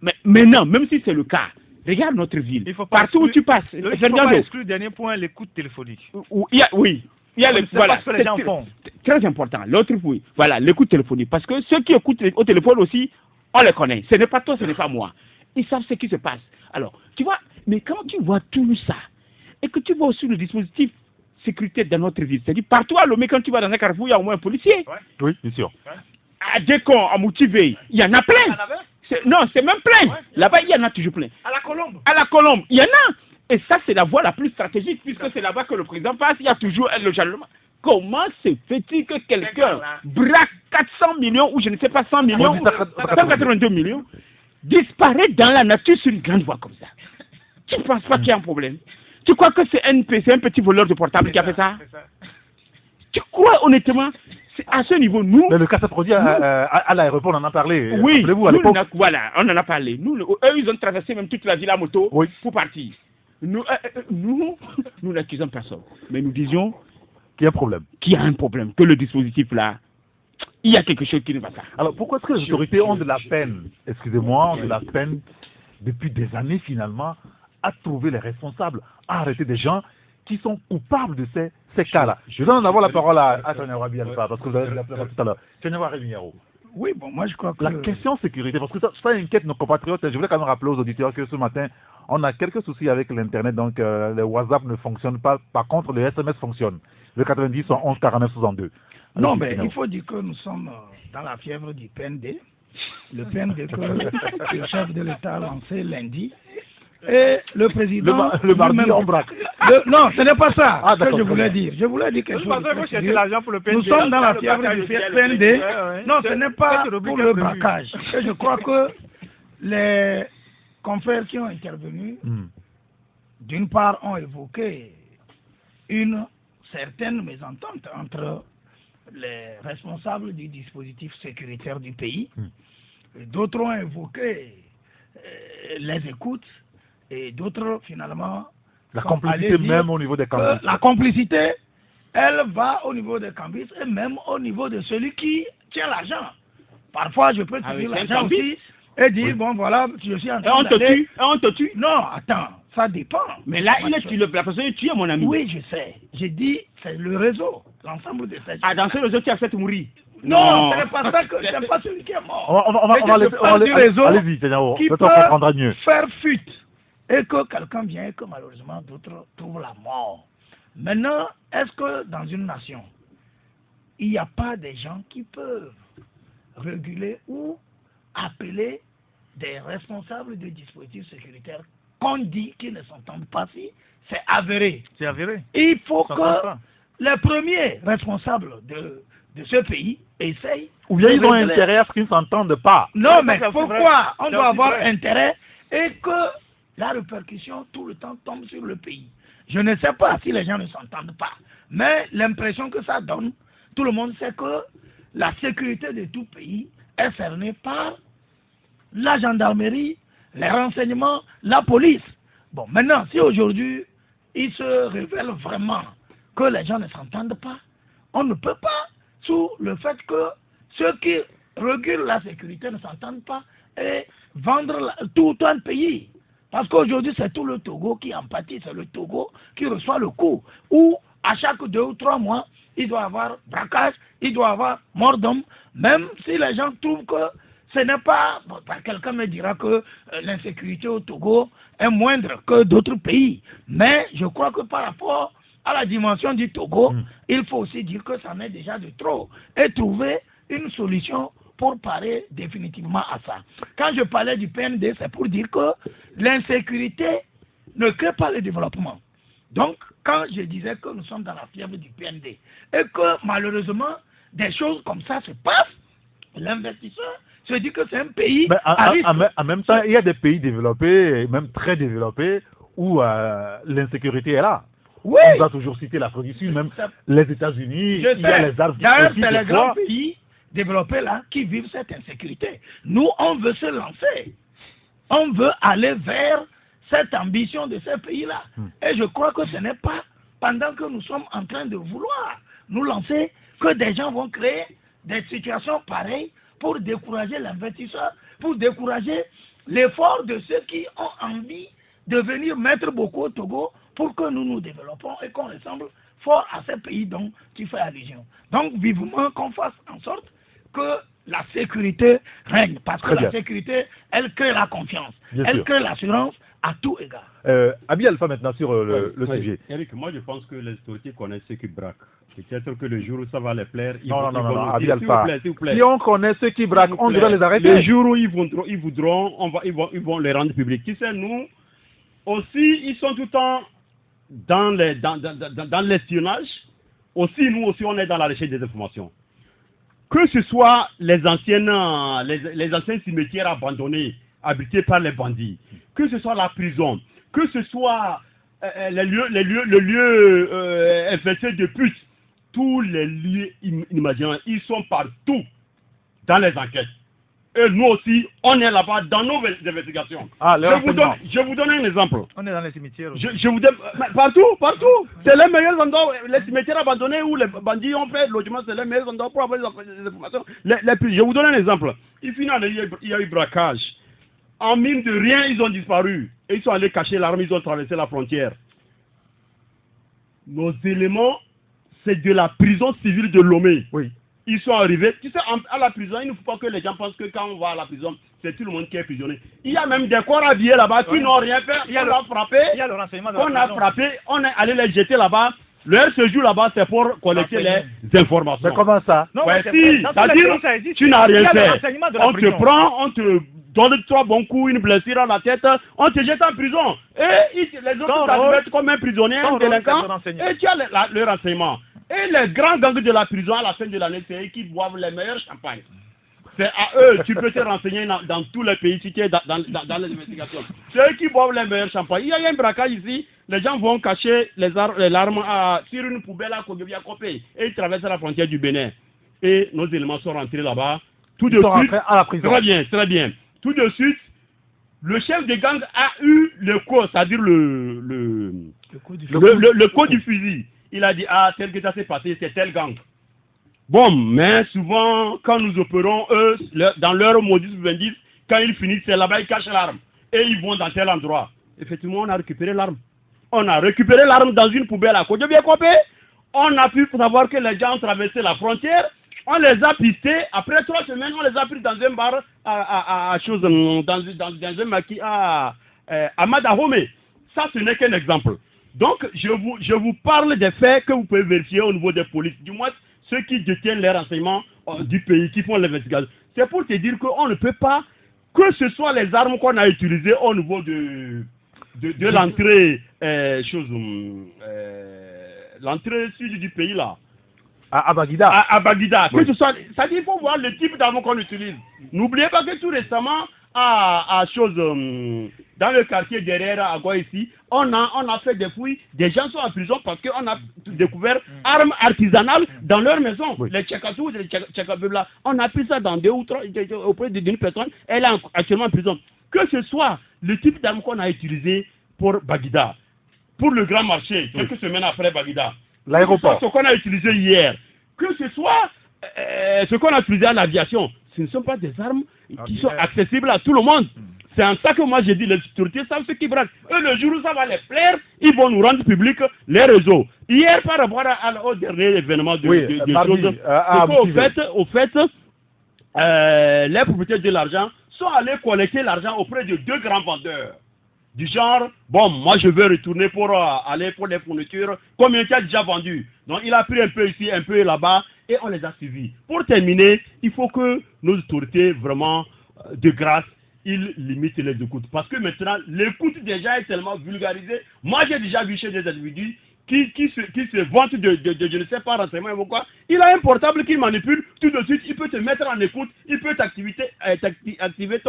[SPEAKER 4] Mais maintenant, même si c'est le cas, regarde notre ville.
[SPEAKER 5] Il faut pas
[SPEAKER 4] Partout où tu passes,
[SPEAKER 5] il ne faut pas exclure, dernier point, l'écoute téléphonique.
[SPEAKER 4] il y a
[SPEAKER 5] Voilà, ce que les gens font.
[SPEAKER 4] Très important. L'autre, oui. Voilà, l'écoute téléphonique. Parce que ceux qui écoutent au téléphone aussi, on les connaît. Ce n'est pas toi, ce n'est pas moi. Ils savent ce qui se passe. Alors, tu vois, mais quand tu vois tout ça, et que tu vois aussi le dispositif sécurité dans notre ville, c'est-à-dire partout à Lomé, quand tu vas dans un carrefour, il y a au moins un policier.
[SPEAKER 1] Oui, bien sûr.
[SPEAKER 4] À Dekon, à Moutivé, il y en a plein. Non, c'est même plein. Là-bas, il y en a toujours plein.
[SPEAKER 5] À la Colombe.
[SPEAKER 4] À la Colombe, il y en a. Et ça, c'est la voie la plus stratégique, puisque c'est là-bas que le président passe, il y a toujours le jalonnement. Comment se fait-il que quelqu'un braque 400 millions, ou je ne sais pas, 100 millions, 182 millions, disparaît dans la nature sur une grande voie comme ça? Tu ne penses pas qu'il y a un problème? Tu crois que c'est un petit voleur de portable qui a fait ça? Tu crois honnêtement? À ce niveau, nous...
[SPEAKER 1] Mais le cas s'est produit à l'aéroport, on en a parlé.
[SPEAKER 4] Oui,
[SPEAKER 1] Rappelez-vous, à l'époque.
[SPEAKER 4] Voilà, on en a parlé. Eux, ils ont traversé même toute la ville à moto pour partir. Nous n'accusons personne. Mais nous disions
[SPEAKER 1] qu'il y a un problème.
[SPEAKER 4] Qu'il y a un problème, que le dispositif là, il y a quelque chose qui ne va pas.
[SPEAKER 1] Alors pourquoi est-ce que les autorités ont de la peine, excusez-moi, ont de la peine depuis des années finalement à trouver les responsables, à arrêter des gens qui sont coupables de ces cas-là? Je donne d'abord la parole à Tchaniawa Bialfa, parce que vous avez appelé tout à l'heure. Tchaniawa Rémignaro.
[SPEAKER 6] Oui, bon, moi je crois que...
[SPEAKER 1] La question sécurité, parce que ça inquiète nos compatriotes. Je voulais quand même rappeler aux auditeurs que ce matin, on a quelques soucis avec l'Internet, donc le WhatsApp ne fonctionne pas. Par contre, le SMS fonctionne. Le 90 11 49 62.
[SPEAKER 6] Non, mais il faut dire que nous sommes dans la fièvre du PND. Le PND que le chef de l'État a lancé lundi. Et le président...
[SPEAKER 1] Le mardi, on braque.
[SPEAKER 6] Non, ce n'est pas ça que je
[SPEAKER 1] voulais
[SPEAKER 6] dire. Je voulais dire quelque chose.
[SPEAKER 5] Pour le PND.
[SPEAKER 6] Nous sommes dans la fièvre du PND. Non, ce n'est pas pour le braquage. Et je crois que les confrères qui ont intervenu, d'une part, ont évoqué une certaine mésentente entre les responsables du dispositif sécuritaire du pays. D'autres ont évoqué les écoutes et d'autres, finalement...
[SPEAKER 1] La complicité même au niveau des cambis.
[SPEAKER 6] La complicité, elle va au niveau des cambis et même au niveau de celui qui tient l'argent. Parfois, je peux tenir l'argent aussi et dire, bon voilà, je suis en train d'aller...
[SPEAKER 4] Et on te tue?
[SPEAKER 6] Non, attends, ça dépend.
[SPEAKER 4] Mais là, la personne est tuée, mon ami.
[SPEAKER 6] Oui, je sais. J'ai dit, c'est le réseau, l'ensemble de ces gens.
[SPEAKER 4] Ah, dans ce réseau, tu as fait mourir?
[SPEAKER 6] Non, ce n'est pas ça que c'est pas celui qui est mort.
[SPEAKER 1] On va laisser
[SPEAKER 6] réseau
[SPEAKER 1] allez-y, Tchaniawa,
[SPEAKER 6] qui
[SPEAKER 1] peut-être on comprendra mieux.
[SPEAKER 6] Faire fuite et que quelqu'un vient et que malheureusement d'autres trouvent la mort. Maintenant, est-ce que dans une nation, il n'y a pas des gens qui peuvent réguler ou appeler des responsables de dispositifs sécuritaires qu'on dit qu'ils ne s'entendent pas? Si c'est avéré.
[SPEAKER 5] C'est avéré.
[SPEAKER 6] Il faut que les premiers responsables de ce pays essayent.
[SPEAKER 1] Ou bien ils ont intérêt à ce qu'ils ne s'entendent pas.
[SPEAKER 6] Non, mais pourquoi on doit avoir intérêt et que la répercussion tout le temps tombe sur le pays? Je ne sais pas si les gens ne s'entendent pas, mais l'impression que ça donne, tout le monde sait que la sécurité de tout pays est cernée par la gendarmerie, les renseignements, la police. Bon, maintenant, si aujourd'hui, il se révèle vraiment que les gens ne s'entendent pas, on ne peut pas, sous le fait que ceux qui régulent la sécurité ne s'entendent pas, et vendre tout un pays. Parce qu'aujourd'hui, c'est tout le Togo qui en pâtit, c'est le Togo qui reçoit le coup. Ou à chaque 2 ou 3 mois, il doit y avoir braquage, il doit y avoir mort d'homme, même si les gens trouvent que ce n'est pas... Bon, quelqu'un me dira que l'insécurité au Togo est moindre que d'autres pays. Mais je crois que par rapport à la dimension du Togo, il faut aussi dire que ça en est déjà de trop. Et trouver une solution pour parer définitivement à ça. Quand je parlais du PND, c'est pour dire que l'insécurité ne crée pas le développement. Donc, quand je disais que nous sommes dans la fièvre du PND et que malheureusement, des choses comme ça se passent, l'investisseur se dit que c'est un pays
[SPEAKER 1] Mais
[SPEAKER 6] à risque.
[SPEAKER 1] en même temps, il y a des pays développés, même très développés, où l'insécurité est là.
[SPEAKER 6] Oui.
[SPEAKER 1] On doit toujours citer l'Afrique du Sud, même
[SPEAKER 6] Ça-
[SPEAKER 1] les États-Unis, il y a les armes
[SPEAKER 6] D'ailleurs,
[SPEAKER 1] aussi
[SPEAKER 6] c'est
[SPEAKER 1] des
[SPEAKER 6] les grands
[SPEAKER 1] fois.
[SPEAKER 6] pays développés là qui vivent cette insécurité. Nous, on veut se lancer. On veut aller vers cette ambition de ces pays-là. Et je crois que ce n'est pas pendant que nous sommes en train de vouloir nous lancer que des gens vont créer des situations pareilles pour décourager l'investisseur, pour décourager l'effort de ceux qui ont envie de venir mettre beaucoup au Togo pour que nous nous développons et qu'on ressemble fort à ces pays dont tu fais allusion. Donc, vivement qu'on fasse en sorte que la sécurité règne, parce que
[SPEAKER 1] Très
[SPEAKER 6] la
[SPEAKER 1] bien.
[SPEAKER 6] sécurité, elle crée la confiance,
[SPEAKER 1] Bien
[SPEAKER 6] elle
[SPEAKER 1] sûr.
[SPEAKER 6] crée l'assurance à tout égard.
[SPEAKER 1] Abi Alpha maintenant sur le
[SPEAKER 2] Ouais,
[SPEAKER 1] sujet.
[SPEAKER 2] Eric, moi je pense que les autorités connaissent ceux qui braquent. Peut-être que le jour où ça va les plaire, ils
[SPEAKER 1] Non,
[SPEAKER 2] vont
[SPEAKER 1] non,
[SPEAKER 2] ils
[SPEAKER 1] non,
[SPEAKER 2] vont
[SPEAKER 1] non,
[SPEAKER 2] nous
[SPEAKER 1] Abi
[SPEAKER 2] dire, s'il vous
[SPEAKER 1] Alpha.
[SPEAKER 2] plaît, s'il vous plaît.
[SPEAKER 1] Si on connaît ceux qui braquent, on doit les arrêter.
[SPEAKER 2] Le jour où ils voudront, ils vont les rendre publics. Tu sais, nous aussi, ils sont tout le temps dans l'espionnage. Aussi, nous aussi, on est dans la recherche des informations. Que ce soit les anciens cimetières abandonnés, habités par les bandits, que ce soit la prison, que ce soit le lieu infesté de putes, tous les lieux imaginables, ils sont partout dans les enquêtes. Et nous aussi, on est là-bas dans nos investigations.
[SPEAKER 1] Ah, les renseignements.
[SPEAKER 2] Je vous donne un exemple.
[SPEAKER 5] On est dans les cimetières. aussi.
[SPEAKER 2] Je vous donne, partout. C'est les meilleurs endroits, les cimetières abandonnés où les bandits ont fait logement, c'est les meilleurs endroits pour avoir des informations. Je vous donne un exemple. Il y a eu braquage. En mine de rien, ils ont disparu. Et ils sont allés cacher l'arme, ils ont traversé la frontière. Nos éléments, c'est de la prison civile de Lomé.
[SPEAKER 1] Oui.
[SPEAKER 2] Ils sont arrivés. Tu sais, à la prison, il ne faut pas que les gens pensent que quand on va à la prison, c'est tout le monde qui est prisonnier. Il y a même des corps habillés là-bas qui n'ont rien fait.
[SPEAKER 5] Il y a
[SPEAKER 2] On a frappé.
[SPEAKER 5] Il y a le renseignement de la
[SPEAKER 2] On a
[SPEAKER 5] prison.
[SPEAKER 2] frappé. On est allé les jeter là-bas. Leur séjour là-bas, c'est pour collecter les informations.
[SPEAKER 1] Mais comment ça?
[SPEAKER 5] Non,
[SPEAKER 2] Ouais,
[SPEAKER 5] mais c'est vrai.
[SPEAKER 2] si,
[SPEAKER 5] Dans tous les
[SPEAKER 2] c'est-à-dire,
[SPEAKER 5] pays, ça existe.
[SPEAKER 2] tu n'as
[SPEAKER 5] Il y
[SPEAKER 2] rien
[SPEAKER 5] a le
[SPEAKER 2] fait.
[SPEAKER 5] renseignement de la
[SPEAKER 2] On te
[SPEAKER 5] prison.
[SPEAKER 2] prend, on te donne 3 bons coups, une blessure à la tête, on te jette en prison. Et les autres
[SPEAKER 5] Ton
[SPEAKER 2] t'admettent
[SPEAKER 5] rôle-
[SPEAKER 2] comme un prisonnier,
[SPEAKER 5] ton
[SPEAKER 2] un
[SPEAKER 5] rôle,
[SPEAKER 2] délinquant.
[SPEAKER 5] c'est de renseigner.
[SPEAKER 2] Et tu as le renseignement. Et les grands gangs de la prison, à la fin de l'année, c'est eux qui boivent les meilleurs champagnes. C'est à eux, tu peux te renseigner dans tous les pays, si tu es dans les investigations. C'est eux qui boivent les meilleurs champagnes. Il y a un braquage ici, les gens vont cacher l'arme sur une poubelle à Kogobia-Kopé et ils traversent la frontière du Bénin. Et nos éléments sont rentrés là-bas. Tout
[SPEAKER 1] Ils
[SPEAKER 2] de
[SPEAKER 1] sont
[SPEAKER 2] suite,
[SPEAKER 1] rentrés à la prison.
[SPEAKER 2] très bien, très bien. Tout de suite, le chef de gang a eu le code, c'est-à-dire le code du fusil. Il a dit, ah, tel que ça s'est passé, c'est tel gang. Bon, mais souvent, quand nous opérons, eux, dans leur modus vivendi, quand ils finissent, c'est là-bas, ils cachent l'arme. Et ils vont dans tel endroit. Effectivement, on a récupéré l'arme. On a récupéré l'arme dans une poubelle à Kogobia-Kopé. On a pu savoir que les gens ont traversé la frontière. On les a pistés. Après 3 semaines, on les a pris dans un bar dans un maquis à Madahome. Ça, ce n'est qu'un exemple. Donc, je vous parle des faits que vous pouvez vérifier au niveau des polices. Du moins, ceux qui détiennent les renseignements du pays, qui font l'investigation. C'est pour te dire qu'on ne peut pas, que ce soit les armes qu'on a utilisées au niveau de l'entrée, l'entrée sud du pays là.
[SPEAKER 1] À Baguida.
[SPEAKER 2] À Baguida.
[SPEAKER 1] Oui.
[SPEAKER 2] Que ce soit, ça dit, il faut voir le type d'armes qu'on utilise. N'oubliez pas que tout récemment, dans le quartier derrière à Goa ici, on a fait des fouilles. Des gens sont en prison parce qu'on a découvert armes artisanales dans leur maison.
[SPEAKER 1] Oui.
[SPEAKER 2] Les Tchekatous, les Tchekabebla. On a pris ça dans 2 ou 3 auprès d'une personne. Elle est actuellement en prison. Que ce soit le type d'armes qu'on a utilisé pour Baguida, pour le grand marché, quelques semaines après Baguida.
[SPEAKER 1] L'aéroport.
[SPEAKER 2] Ce qu'on a utilisé hier, que ce soit ce qu'on a utilisé à l'aviation, ce ne sont pas des armes qui sont accessibles à tout le monde. C'est en ça que moi j'ai dit, les autorités savent ce qui braquent. Eux, le jour où ça va les plaire, ils vont nous rendre public les réseaux. Hier, par rapport au dernier événement de
[SPEAKER 1] mardi,
[SPEAKER 2] choses, au fait, les propriétaires de l'argent sont allés collecter l'argent auprès de 2 grands vendeurs. Du genre, bon, moi je veux retourner pour aller pour les fournitures, combien tu as déjà vendu. Donc il a pris un peu ici, un peu là-bas, et on les a suivis. Pour terminer, il faut que nos autorités, vraiment, de grâce, ils limitent les écoutes. Parce que maintenant, l'écoute déjà est tellement vulgarisée. Moi j'ai déjà vu chez des individus qui se vante de je ne sais pas renseignement ou quoi, il a un portable qu'il manipule, tout de suite, il peut te mettre en écoute, il peut activer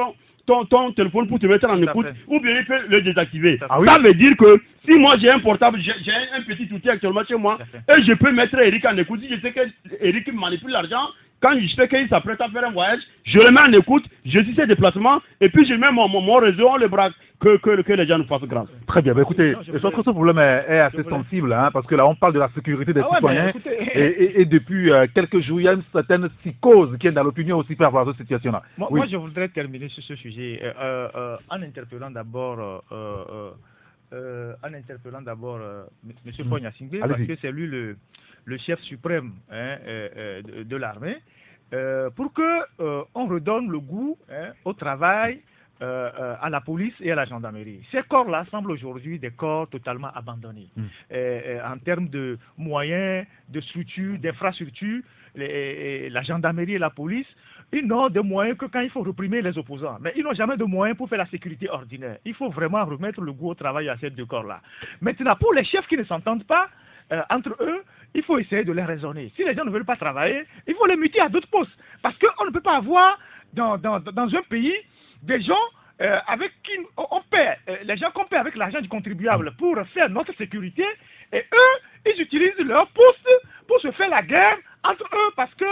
[SPEAKER 2] ton téléphone pour te mettre en écoute, ou bien il peut le désactiver. Ça veut dire que si moi j'ai un portable, j'ai un petit outil actuellement chez moi, et je peux mettre Eric en écoute. Si je sais que Eric manipule l'argent, quand je sais qu'il s'apprête à faire un voyage, je le mets en écoute, je dis ses déplacements, et puis je mets mon réseau, on le braque, que les gens nous fassent grâce.
[SPEAKER 1] Très bien, écoutez, je pense que ce problème est assez sensible, hein, parce que là on parle de la sécurité des citoyens, et depuis quelques jours, il y a une certaine psychose qui est dans l'opinion aussi par rapport à cette situation-là.
[SPEAKER 5] Moi, je voudrais terminer sur ce sujet en interpellant d'abord M. Pogna Singbe, parce que c'est lui le chef suprême de l'armée, pour que on redonne le goût au travail à la police et à la gendarmerie. Ces corps-là semblent aujourd'hui des corps totalement abandonnés. En termes de moyens, de structures, d'infrastructures, la gendarmerie et la police, ils n'ont de moyens que quand il faut réprimer les opposants. Mais ils n'ont jamais de moyens pour faire la sécurité ordinaire. Il faut vraiment remettre le goût au travail à ces deux corps-là. Maintenant, pour les chefs qui ne s'entendent pas entre eux, il faut essayer de les raisonner. Si les gens ne veulent pas travailler, il faut les muter à d'autres postes. Parce qu'on ne peut pas avoir dans un pays des gens avec qui on paie, les gens qu'on paie avec l'argent du contribuable pour faire notre sécurité, et eux, ils utilisent leur poste pour se faire la guerre entre eux parce que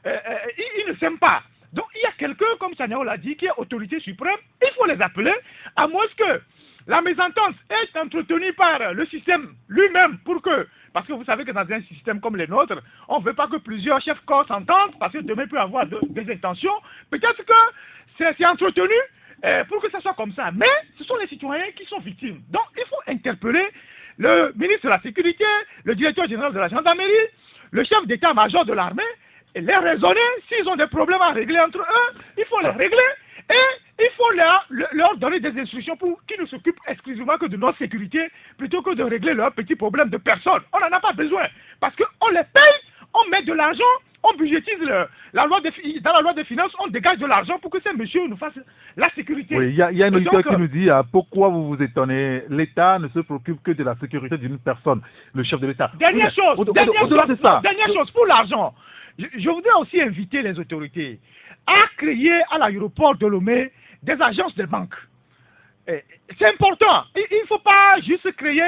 [SPEAKER 5] ils ne s'aiment pas. Donc il y a quelqu'un, comme Sanyao l'a dit, qui est autorité suprême, il faut les appeler, à moins que la mésentente est entretenue par le système lui-même pour que, parce que vous savez que dans un système comme le nôtre, on ne veut pas que plusieurs chefs corps s'entendent parce que demain peut avoir des intentions. Peut-être que c'est entretenu pour que ça soit comme ça. Mais ce sont les citoyens qui sont victimes. Donc il faut interpeller le ministre de la Sécurité, le directeur général de la gendarmerie, le chef d'état-major de l'armée, et les raisonner. S'ils ont des problèmes à régler entre eux, il faut les régler. Et il faut leur donner des instructions pour qu'ils ne s'occupent exclusivement que de notre sécurité plutôt que de régler leurs petits problèmes de personnes. On n'en a pas besoin. Parce qu'on les paye, on met de l'argent, on budgétise dans la loi des finances, on dégage de l'argent pour que ces messieurs nous fassent la sécurité.
[SPEAKER 1] Oui, il y a un auditeur qui nous dit pourquoi vous vous étonnez, l'État ne se préoccupe que de la sécurité d'une personne, le chef de l'État.
[SPEAKER 5] Dernière chose, pour l'argent. Je voudrais aussi inviter les autorités à créer à l'aéroport de Lomé des agences de banque. C'est important. Il ne faut pas juste créer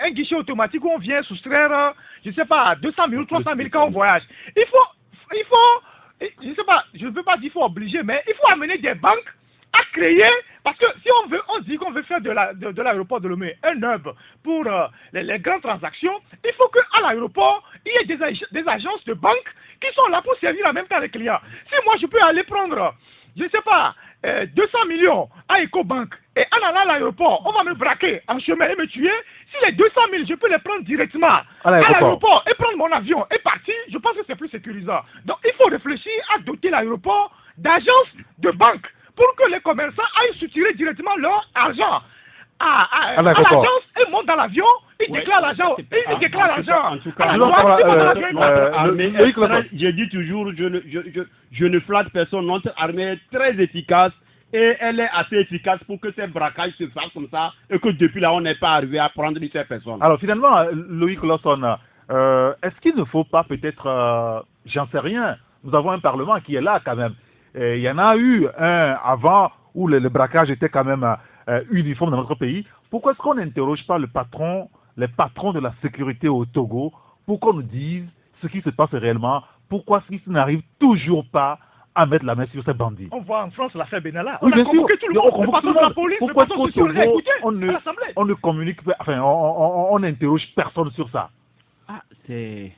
[SPEAKER 5] un guichet automatique où on vient soustraire, je ne sais pas, 200 000 ou 300 000 quand on voyage. Il faut, je ne sais pas, je ne veux pas dire qu'il faut obliger, mais il faut amener des banques à créer, parce que si on dit qu'on veut faire de l'aéroport de Lomé un hub pour les grandes transactions, il faut qu'à l'aéroport, il y ait des agences de banque qui sont là pour servir en même temps les clients. Si moi je peux aller prendre, je ne sais pas, 200 millions à EcoBank et en allant à l'aéroport, on va me braquer en chemin et me tuer. Si les 200 000, je peux les prendre directement à l'aéroport et prendre mon avion et partir, je pense que c'est plus sécurisant. Donc il faut réfléchir à doter l'aéroport d'agences de banque pour que les commerçants aillent soutirer directement leur argent à l'agence et montent dans l'avion, ils déclarent l'argent. Ils déclarent l'argent.
[SPEAKER 2] En tout cas, je dis toujours, je ne flatte personne, notre armée est très efficace et elle est assez efficace pour que ces braquages se fassent comme ça et que depuis là, on n'est pas arrivé à prendre ces personnes.
[SPEAKER 1] Alors finalement, Loïc Lawson, est-ce qu'il ne faut pas peut-être, j'en sais rien, nous avons un Parlement qui est là quand même. Il y en a eu un avant où le braquage était quand même uniforme dans notre pays. Pourquoi est-ce qu'on n'interroge pas les patrons de la sécurité au Togo pour qu'on nous dise ce qui se passe réellement? Pourquoi est-ce qu'ils n'arrivent toujours pas à mettre la main sur ces bandits?
[SPEAKER 5] On voit en France l'affaire Benalla.
[SPEAKER 1] Oui,
[SPEAKER 5] on a convoqué tout le monde, le patron de la police, le patron social, on a écouté à l'Assemblée.
[SPEAKER 1] On ne communique pas, enfin, on n'interroge personne sur ça.
[SPEAKER 4] Ah, c'est...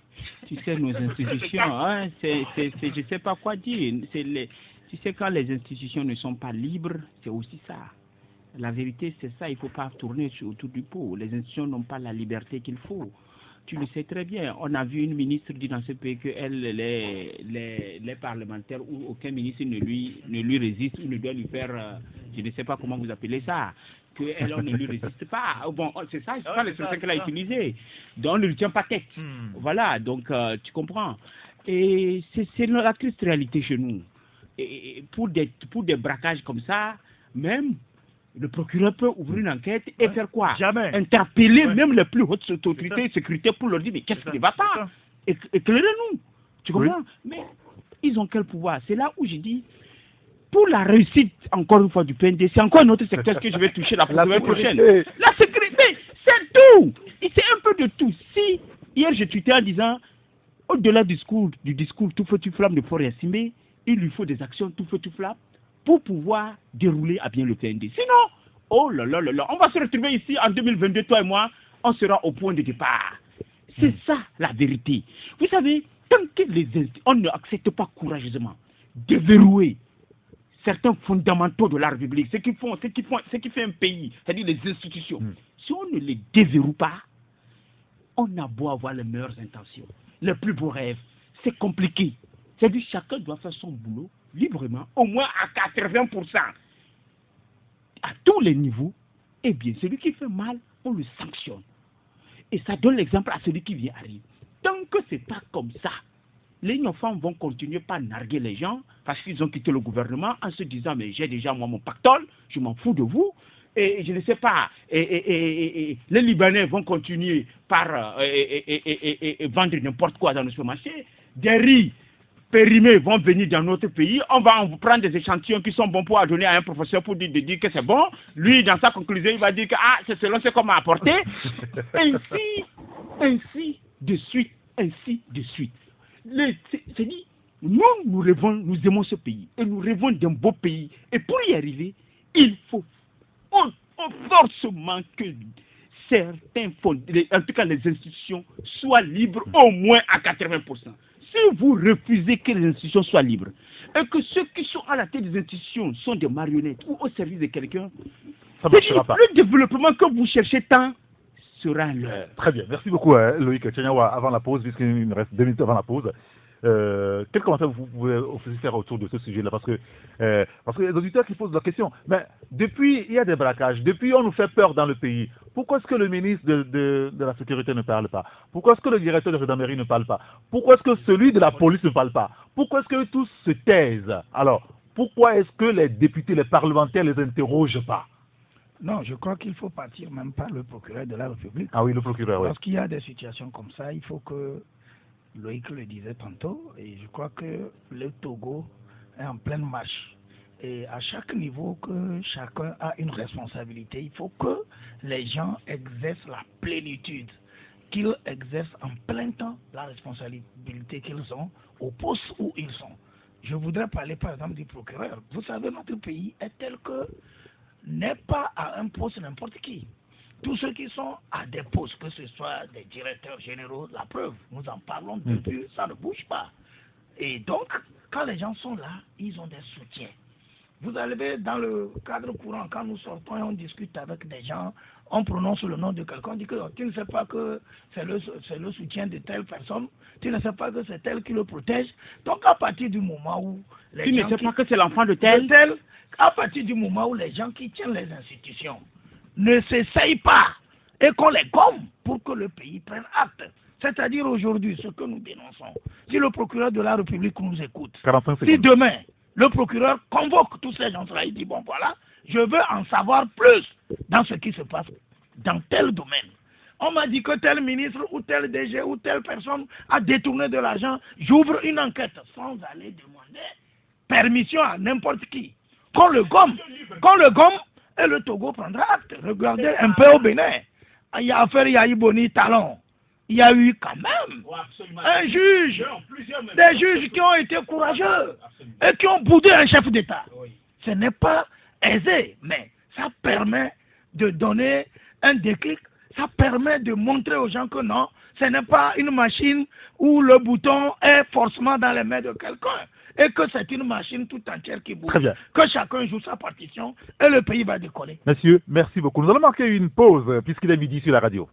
[SPEAKER 4] Tu sais, nos institutions, hein, je ne sais pas quoi dire. Tu sais, quand les institutions ne sont pas libres, c'est aussi ça. La vérité, c'est ça. Il ne faut pas tourner autour du pot. Les institutions n'ont pas la liberté qu'il faut. Tu le sais très bien. On a vu une ministre dire dans ce pays que les parlementaires ou aucun ministre ne lui résiste ou ne doit lui faire, je ne sais pas comment vous appelez ça, qu'elle ne lui résiste pas. Bon, c'est ça, c'est pas l'expression qu'elle a utilisée. Donc, on ne lui tient pas tête. Voilà, donc tu comprends. Et c'est la triste réalité chez nous. Et pour des braquages comme ça, même Le procureur peut ouvrir une enquête et faire quoi?
[SPEAKER 5] Jamais.
[SPEAKER 4] Interpeller même les plus hautes autorités de sécurité pour leur dire mais qu'est-ce qui ne va pas? Éclairez-nous. Tu comprends? Mais ils ont quel pouvoir? C'est là où je dis, pour la réussite, encore une fois, du PND, c'est encore un autre secteur que je vais toucher la semaine prochaine. La sécurité, c'est tout. Et c'est un peu de tout. Si, hier, je tweetais en disant, au-delà du discours tout feu, tout flamme de Faure Gnassingbé, il lui faut des actions tout feu, tout flamme pour pouvoir dérouler à bien le PND. Sinon, oh là là là là, on va se retrouver ici en 2022, toi et moi, on sera au point de départ. C'est ça la vérité. Vous savez, tant que on n'accepte pas courageusement de verrouiller certains fondamentaux de la République, ce qui fait un pays, c'est-à-dire les institutions, si on ne les déverrouille pas, on a beau avoir les meilleures intentions, les plus beaux rêves, c'est compliqué. C'est-à-dire que chacun doit faire son boulot librement, au moins à 80%, à tous les niveaux. Eh bien, celui qui fait mal, on le sanctionne. Et ça donne l'exemple à celui qui vient arriver. Tant que ce n'est pas comme ça, les femmes vont continuer par narguer les gens parce qu'ils ont quitté le gouvernement en se disant mais j'ai déjà moi mon pactole, je m'en fous de vous. Et je ne sais pas, les Libanais vont continuer par vendre n'importe quoi dans le supermarché. Des riz périmés vont venir dans notre pays. On va prendre des échantillons qui sont bons pour donner à un professeur pour dire que c'est bon. Lui, dans sa conclusion, il va dire que c'est selon ce qu'on m'a apporté. Ainsi de suite, ainsi de suite. C'est dit, nous rêvons, nous aimons ce pays et nous rêvons d'un beau pays. Et pour y arriver, il faut forcément que certains fonds, en tout cas les institutions, soient libres au moins à 80%. Si vous refusez que les institutions soient libres et que ceux qui sont à la tête des institutions sont des marionnettes ou au service de quelqu'un, le développement que vous cherchez tant sera l'heure.
[SPEAKER 1] Très bien, merci beaucoup Loïc Tchanyawa. Avant la pause, puisqu'il nous reste 2 minutes avant la pause, quel commentaire vous pouvez aussi faire autour de ce sujet-là, parce que les auditeurs qui posent la question, mais depuis il y a des braquages, depuis on nous fait peur dans le pays, pourquoi est-ce que le ministre de la Sécurité ne parle pas? Pourquoi est-ce que le directeur de la gendarmerie ne parle pas? Pourquoi est-ce que celui de la police ne parle pas? Pourquoi est-ce que tous se taisent? Alors, pourquoi est-ce que les députés, les parlementaires ne les interrogent pas?
[SPEAKER 6] Non, je crois qu'il faut partir même par le procureur de la République.
[SPEAKER 1] Ah oui, le procureur, oui.
[SPEAKER 6] Lorsqu'il y a des situations comme ça, il faut que, Loïc le disait tantôt, et je crois que le Togo est en pleine marche. Et à chaque niveau que chacun a une responsabilité, il faut que les gens exercent la plénitude, qu'ils exercent en plein temps la responsabilité qu'ils ont au poste où ils sont. Je voudrais parler par exemple du procureur. Vous savez, notre pays est tel que n'est pas à un poste n'importe qui. Tous ceux qui sont à des postes, que ce soit des directeurs généraux, la preuve, nous en parlons depuis, ça ne bouge pas. Et donc, quand les gens sont là, ils ont des soutiens. Vous allez dans le cadre courant, quand nous sortons et on discute avec des gens, on prononce le nom de quelqu'un, on dit que tu ne sais pas que c'est le soutien de telle personne, tu ne sais pas que c'est tel qui le protège. Donc à partir du moment où
[SPEAKER 4] les gens... Tu ne sais pas que c'est l'enfant de tel,
[SPEAKER 6] à partir du moment où les gens qui tiennent les institutions ne s'essayent pas et qu'on les gomme pour que le pays prenne acte. C'est-à-dire aujourd'hui, ce que nous dénonçons, si le procureur de la République nous écoute, si demain, le procureur convoque tous ces gens-là, il dit, bon voilà, je veux en savoir plus dans ce qui se passe dans tel domaine. On m'a dit que tel ministre ou tel DG ou telle personne a détourné de l'argent, j'ouvre une enquête sans aller demander permission à n'importe qui. Qu'on le gomme, et le Togo prendra acte. Regardez un peu au Bénin. Il y a affaire Yaïboni Talon. Il y a eu quand même un juge, des juges qui ont été courageux et qui ont boudé un chef d'État. Ce n'est pas aisé, mais ça permet de donner un déclic, ça permet de montrer aux gens que non, ce n'est pas une machine où le bouton est forcément dans les mains de quelqu'un et que c'est une machine tout entière qui bouge. Que chacun joue sa partition et le pays va décoller.
[SPEAKER 1] Messieurs, merci beaucoup. Nous allons marquer une pause puisqu'il est midi sur la radio.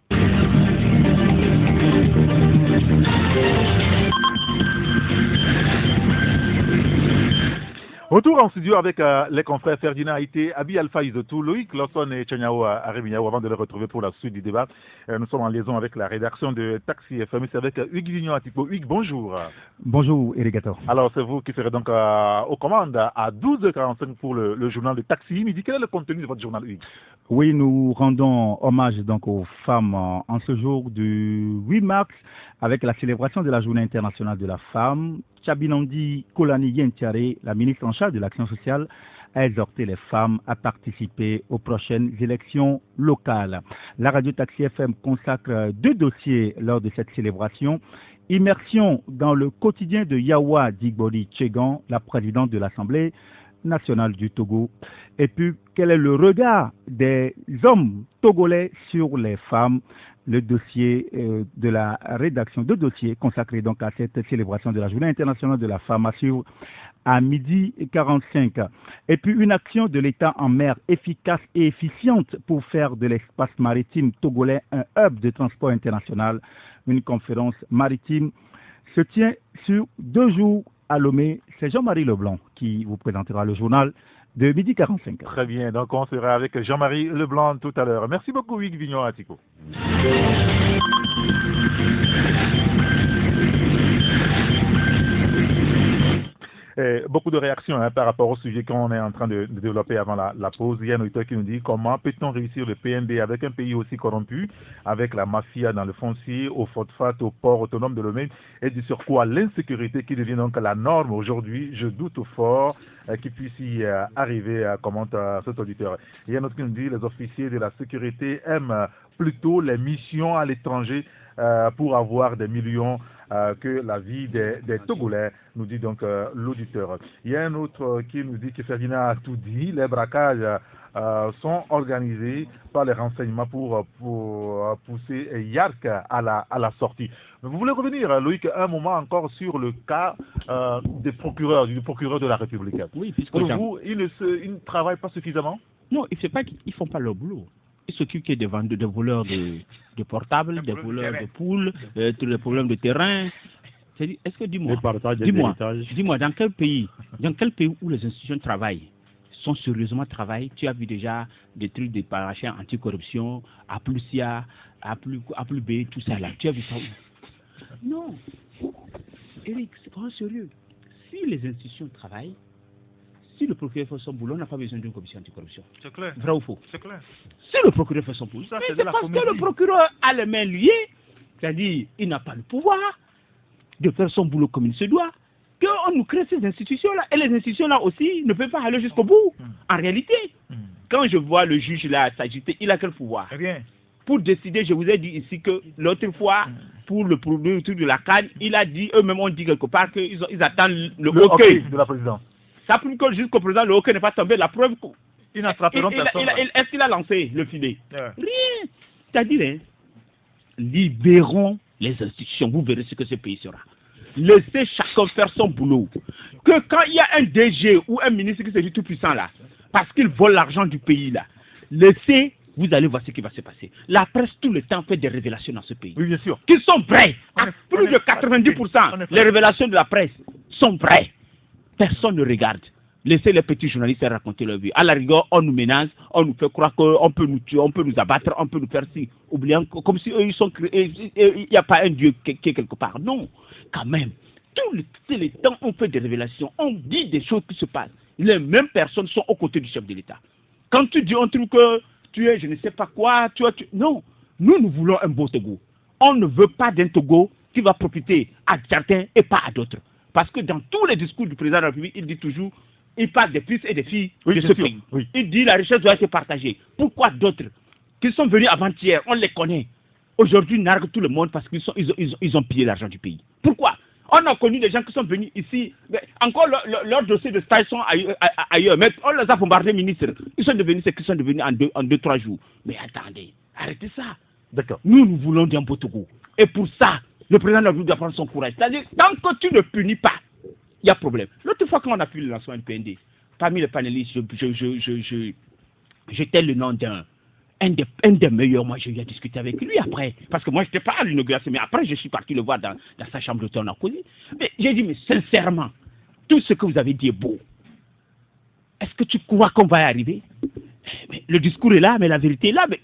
[SPEAKER 1] Retour en studio avec les confrères Ferdinand Haïté, Abi Alpha Isotou, Loïc Lawson et Tchanyao Arimiao avant de les retrouver pour la suite du débat. Nous sommes en liaison avec la rédaction de Taxi FM, c'est avec Hugues Vignon Atipo. Hugues, bonjour.
[SPEAKER 7] Bonjour, Irrigator.
[SPEAKER 1] Alors, c'est vous qui serez donc aux commandes à 12h45 pour le journal de Taxi Midi. Quel est le contenu de votre journal, Hugues?
[SPEAKER 7] Oui, nous rendons hommage donc aux femmes en ce jour du 8 mars avec la célébration de la Journée internationale de la femme. Tchabinandi Kolani Yentiare, la ministre en charge de l'action sociale, a exhorté les femmes à participer aux prochaines élections locales. La radio Taxi FM consacre 2 dossiers lors de cette célébration. Immersion dans le quotidien de Yawa Digbori Tchegan, la présidente de l'Assemblée nationale du Togo. Et puis, quel est le regard des hommes togolais sur les femmes? Le dossier de la rédaction, 2 dossiers consacrés donc à cette célébration de la Journée internationale de la femme à suivre à 12h45. Et puis une action de l'État en mer efficace et efficiente pour faire de l'espace maritime togolais un hub de transport international. Une conférence maritime se tient sur 2 jours à Lomé. C'est Jean-Marie Leblanc qui vous présentera le journal de 12h45.
[SPEAKER 1] Très bien, donc on sera avec Jean-Marie Leblanc tout à l'heure. Merci beaucoup, Hugues Vignon Atico. Beaucoup de réactions par rapport au sujet qu'on est en train de développer avant la pause. Il y a un auditeur qui nous dit comment peut-on réussir le PNB avec un pays aussi corrompu, avec la mafia dans le foncier, au phosphate, au port autonome de Lomé, et du surcroît l'insécurité qui devient donc la norme aujourd'hui. Je doute fort qu'il puisse y arriver, commente cet auditeur. Il y a un autre qui nous dit les officiers de la sécurité aiment plutôt les missions à l'étranger pour avoir des millions que la vie des Togolais, nous dit donc l'auditeur. Il y a un autre qui nous dit que Ferdinand a tout dit, les braquages sont organisés par les renseignements pour pousser Yark à la sortie. Vous voulez revenir, Loïc, un moment encore sur le cas du procureur de la République.
[SPEAKER 4] Oui, puisque
[SPEAKER 1] pour vous, ils ne travaillent pas suffisamment?
[SPEAKER 4] Non, il ne fait pas qu'ils ne font pas leur boulot. Ils s'occupent des vendeurs, des voleurs de portables, des voleurs de poules, tous les problèmes de terrain. Est-ce que dis-moi, dans quel pays où les institutions travaillent, sont sérieusement travaillent, tu as vu déjà des trucs de parachènes anticorruption, A plus A, A plus B, tout ça là. Tu as vu ça où? Non. Eric, c'est pas sérieux. Si les institutions travaillent, si le procureur fait son boulot, on n'a pas besoin d'une commission anticorruption.
[SPEAKER 5] C'est clair.
[SPEAKER 4] Vrai ou faux?
[SPEAKER 5] C'est clair.
[SPEAKER 4] Si le procureur fait son boulot, c'est parce que le procureur a les mains liées, c'est-à-dire il n'a pas le pouvoir de faire son boulot comme il se doit, qu'on nous crée ces institutions-là. Et les institutions-là aussi ne peuvent pas aller jusqu'au bout. En réalité, quand je vois le juge là s'agiter, il a quel pouvoir?
[SPEAKER 5] Rien.
[SPEAKER 4] Pour décider, je vous ai dit ici que l'autre fois, pour le truc de la CAN, il a dit, eux-mêmes ont dit quelque part qu'ils attendent le OK
[SPEAKER 1] de la présidence.
[SPEAKER 4] Ça prouve que jusqu'au présent, le OK n'est pas tombé. La preuve,
[SPEAKER 5] ils n'attraperont personne.
[SPEAKER 4] Est-ce qu'il a lancé le filet?
[SPEAKER 5] Yeah.
[SPEAKER 4] Rien. C'est-à-dire, libérons les institutions. Vous verrez ce que ce pays sera. Laissez chacun faire son boulot. Que quand il y a un DG ou un ministre qui se dit tout puissant là, parce qu'il vole l'argent du pays là, laissez, vous allez voir ce qui va se passer. La presse tout le temps fait des révélations dans ce pays.
[SPEAKER 1] Oui, bien sûr.
[SPEAKER 4] Qui sont vraies. Plus de 90%, les révélations de la presse sont vraies. Personne ne regarde. Laissez les petits journalistes raconter leur vie. À la rigueur, on nous menace, on nous fait croire qu'on peut nous tuer, on peut nous abattre, on peut nous faire ci. Oubliant comme si eux, ils sont créés, il n'y a pas un Dieu qui est quelque part. Non, quand même. Tous les temps, on fait des révélations, on dit des choses qui se passent. Les mêmes personnes sont aux côtés du chef de l'État. Quand tu dis un truc que tu es, je ne sais pas quoi, non. Nous voulons un beau Togo. On ne veut pas d'un Togo qui va profiter à certains et pas à d'autres. Parce que dans tous les discours du président de la République, il dit toujours, il parle des fils et des filles de ce pays. Oui. Il dit la richesse doit être partagée. Pourquoi d'autres qui sont venus avant-hier, on les connaît, aujourd'hui narguent tout le monde parce qu'ils ont pillé l'argent du pays. Pourquoi? On a connu des gens qui sont venus ici, encore leurs dossiers de stage sont ailleurs, mais on les a bombardés ministres. Ils sont devenus ce qu'ils sont devenus en 2-3 jours. Mais attendez, arrêtez ça.
[SPEAKER 1] D'accord.
[SPEAKER 4] Nous voulons d'un beau Togo. Et pour ça, le président de la République doit prendre son courage. C'est-à-dire, tant que tu ne punis pas, il y a problème. L'autre fois, quand on a pu le lancement du PND, parmi les panélistes, j'étais le nom d'un des meilleurs. Moi, j'ai eu à discuter avec lui après. Parce que moi, je n'étais pas à l'inauguration, mais après, je suis parti le voir dans sa chambre d'hôtel, on a causé. Mais j'ai dit, mais sincèrement, tout ce que vous avez dit est beau. est-ce que tu crois qu'on va y arriver? Mais le discours est là, mais la vérité est là. Mais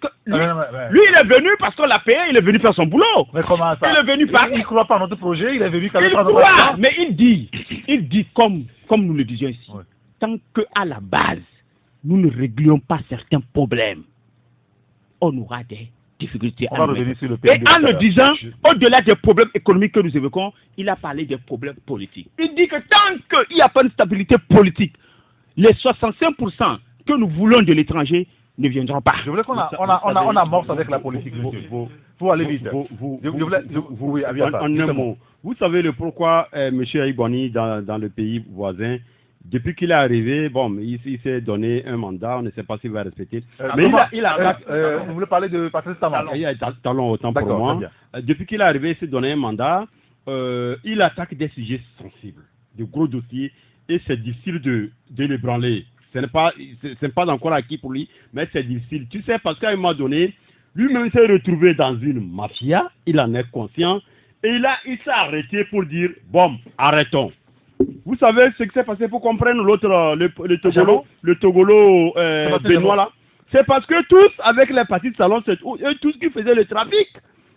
[SPEAKER 4] lui, il est venu parce qu'on l'a payé, il est venu faire son boulot.
[SPEAKER 1] Mais comment ça?
[SPEAKER 4] Il est venu par...
[SPEAKER 1] Il ne croit pas à notre projet, il est venu quand même
[SPEAKER 4] Il
[SPEAKER 1] prendre
[SPEAKER 4] croit,
[SPEAKER 1] notre temps.
[SPEAKER 4] mais il dit comme nous le disions ici, tant qu'à la base, nous ne réglions pas certains problèmes, on aura des difficultés.
[SPEAKER 1] On va revenir sur le
[SPEAKER 4] Et en le disant, au-delà des problèmes économiques que nous évoquons, il a parlé des problèmes politiques. Il dit que tant qu'il n'y a pas de stabilité politique, les 65% que nous voulons de l'étranger ne viendront pas.
[SPEAKER 1] Je voulais qu'on amorce avec la politique, monsieur. Faut aller vite.
[SPEAKER 2] En un mot, vous savez le pourquoi M. Aïboni dans le pays voisin, depuis qu'il est arrivé, bon, il s'est donné un mandat, on ne sait pas s'il va respecter. Mais
[SPEAKER 1] vous voulez parler de Patrice Talon?
[SPEAKER 2] Il y a Talon autant pour moi. Depuis qu'il est arrivé, il s'est donné un mandat. Il attaque des sujets sensibles, de gros dossiers, et c'est difficile de les branler. Ce n'est pas encore acquis pour lui, mais c'est difficile. Tu sais, parce qu'à un moment donné, lui-même s'est retrouvé dans une mafia, il en est conscient, et il s'est arrêté pour dire, bon, arrêtons. Vous savez ce qui s'est passé pour comprendre l'autre, le Togolo Benoît là? C'est parce que tous, avec les partis de salon, c'est tous qui faisaient le trafic.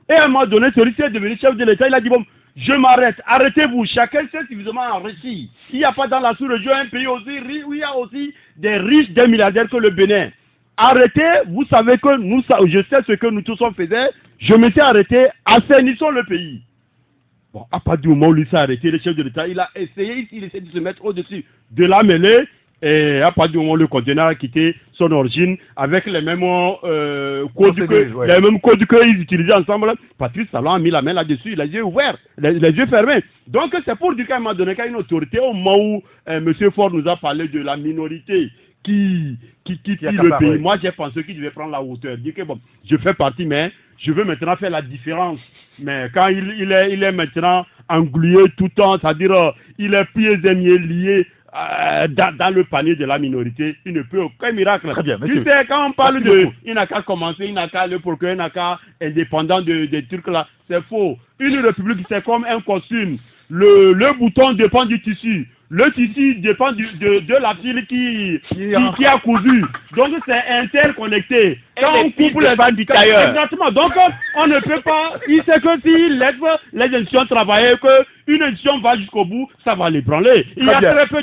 [SPEAKER 2] Et à un moment donné, celui-ci est devenu chef de l'État, il a dit, bon, je m'arrête, arrêtez-vous, chacun s'est suffisamment enrichi. Il n'y a pas dans la sous-région un pays aussi riche où il y a aussi des riches, des milliardaires que le Bénin. Arrêtez, vous savez que je sais ce que nous tous on faisait, je me suis arrêté, assainissons le pays. Bon, à partir du moment où il s'est arrêté, le chef de l'État, il a essayé, il essaie de se mettre au-dessus de la mêlée, et à partir du moment où le conteneur a quitté son origine, avec les mêmes codes qu'ils utilisaient ensemble, Patrice Talon a mis la main là-dessus, les yeux ouverts, les yeux fermés. Donc c'est pour dire qu'à un moment donné, qu'il y a une autorité, au moment où M. Ford nous a parlé de la minorité qui tire le pays, moi j'ai pensé qu'il devait prendre la hauteur, dire que bon, je fais partie, mais je veux maintenant faire la différence. Mais quand il est maintenant englué tout le temps, c'est-à-dire il est pieds et mieds liés dans le panier de la minorité, il ne peut aucun miracle.
[SPEAKER 1] Très bien,
[SPEAKER 2] tu sais, quand on parle il n'a qu'à commencer, il n'a qu'à aller pour qu'il n'a qu'à indépendant des Turcs là, c'est faux. Une république, c'est comme un costume. Le bouton dépend du tissu. Le tissu dépend de la file qui a cousu. Donc c'est interconnecté. Quand on coupe les bandes du tailleur. Exactement. Donc on ne peut pas. Il sait que s'il laisse les institutions travailler, qu'une institution va jusqu'au bout, ça va l'ébranler. Il y a très peu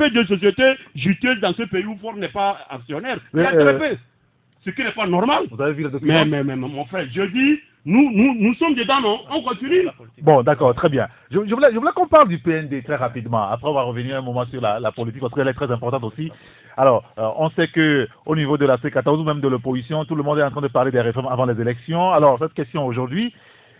[SPEAKER 2] de sociétés juteuses dans ce pays où Ford n'est pas actionnaire. Il y a très peu. Ce qui n'est pas normal.
[SPEAKER 1] Vous avez vu le document?
[SPEAKER 2] Mais mon frère, je dis, nous sommes dedans, non? On continue.
[SPEAKER 1] Bon, d'accord, très bien. Je voulais qu'on parle du PND très rapidement. Après, on va revenir un moment sur la politique, parce qu'elle est très importante aussi. Alors, on sait qu'au niveau de la C14 ou même de l'opposition, tout le monde est en train de parler des réformes avant les élections. Alors, cette question aujourd'hui,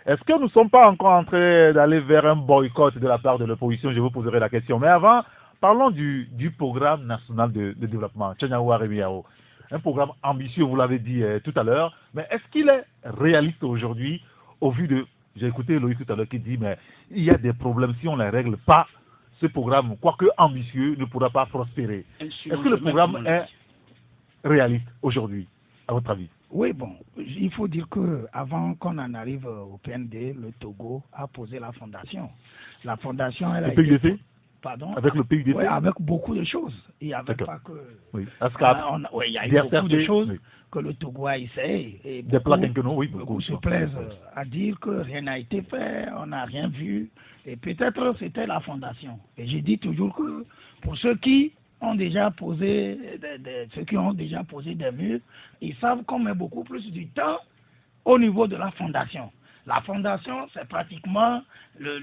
[SPEAKER 1] est-ce que nous ne sommes pas encore en train d'aller vers un boycott de la part de l'opposition? Je vous poserai la question. Mais avant, parlons du programme national de développement, Tchanyaoua Remiao. Un programme ambitieux, vous l'avez dit tout à l'heure, mais est-ce qu'il est réaliste aujourd'hui au vu de... J'ai écouté Loïc tout à l'heure qui dit, mais il y a des problèmes, si on ne les règle pas, ce programme, quoique ambitieux, ne pourra pas prospérer. Est-ce que le programme est réaliste aujourd'hui, à votre avis?
[SPEAKER 6] Oui, bon, il faut dire que avant qu'on en arrive au PND, le Togo a posé la fondation. La fondation, elle a été... Pardon?
[SPEAKER 1] Avec le PUDC?
[SPEAKER 6] Oui, avec beaucoup de choses. Il n'y avait pas que...
[SPEAKER 1] Oui,
[SPEAKER 6] il y a eu beaucoup de choses que le Togo a essayé. Et
[SPEAKER 1] des plats quinquennaux, oui.
[SPEAKER 6] Beaucoup se plaisent à dire que rien n'a été fait, on n'a rien vu. Et peut-être c'était la fondation. Et je dis toujours que pour ceux qui ont déjà posé, des murs, ils savent qu'on met beaucoup plus du temps au niveau de la fondation. La fondation, c'est pratiquement les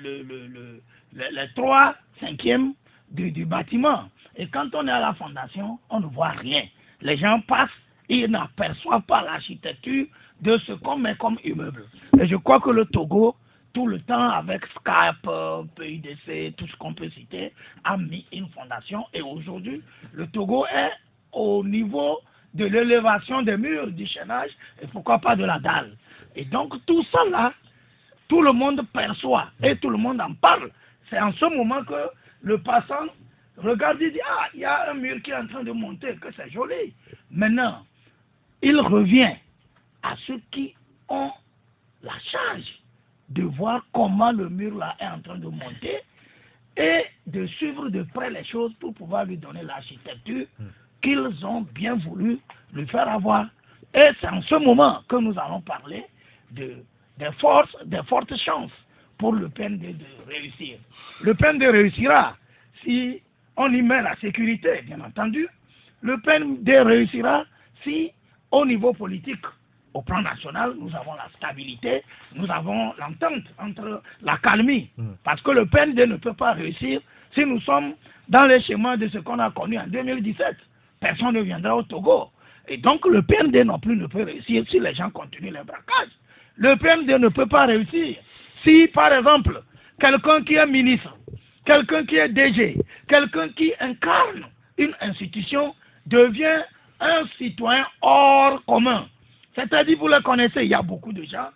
[SPEAKER 6] 3/5 du bâtiment. Et quand on est à la fondation, on ne voit rien. Les gens passent, ils n'aperçoivent pas l'architecture de ce qu'on met comme immeuble. Et je crois que le Togo, tout le temps, avec Skype, PUDC, tout ce qu'on peut citer, a mis une fondation. Et aujourd'hui, le Togo est au niveau de l'élévation des murs, du chaînage, et pourquoi pas de la dalle. Et donc tout ça là, tout le monde perçoit et tout le monde en parle. C'est en ce moment que le passant regarde et dit, ah, il y a un mur qui est en train de monter, que c'est joli. Maintenant, il revient à ceux qui ont la charge de voir comment le mur là est en train de monter. et de suivre de près les choses pour pouvoir lui donner l'architecture qu'ils ont bien voulu lui faire avoir. Et c'est en ce moment que nous allons parler des fortes chances pour le PND de réussir. Le PND réussira si on y met la sécurité, bien entendu. Le PND réussira si, au niveau politique, au plan national, nous avons la stabilité, nous avons l'entente entre la calmie. Parce que le PND ne peut pas réussir si nous sommes dans les schémas de ce qu'on a connu en 2017. Personne ne viendra au Togo. Et donc le PND non plus ne peut réussir si les gens continuent les braquages. Le PND ne peut pas réussir si, par exemple, quelqu'un qui est ministre, quelqu'un qui est DG, quelqu'un qui incarne une institution devient un citoyen hors commun. C'est-à-dire, vous le connaissez, il y a beaucoup de gens,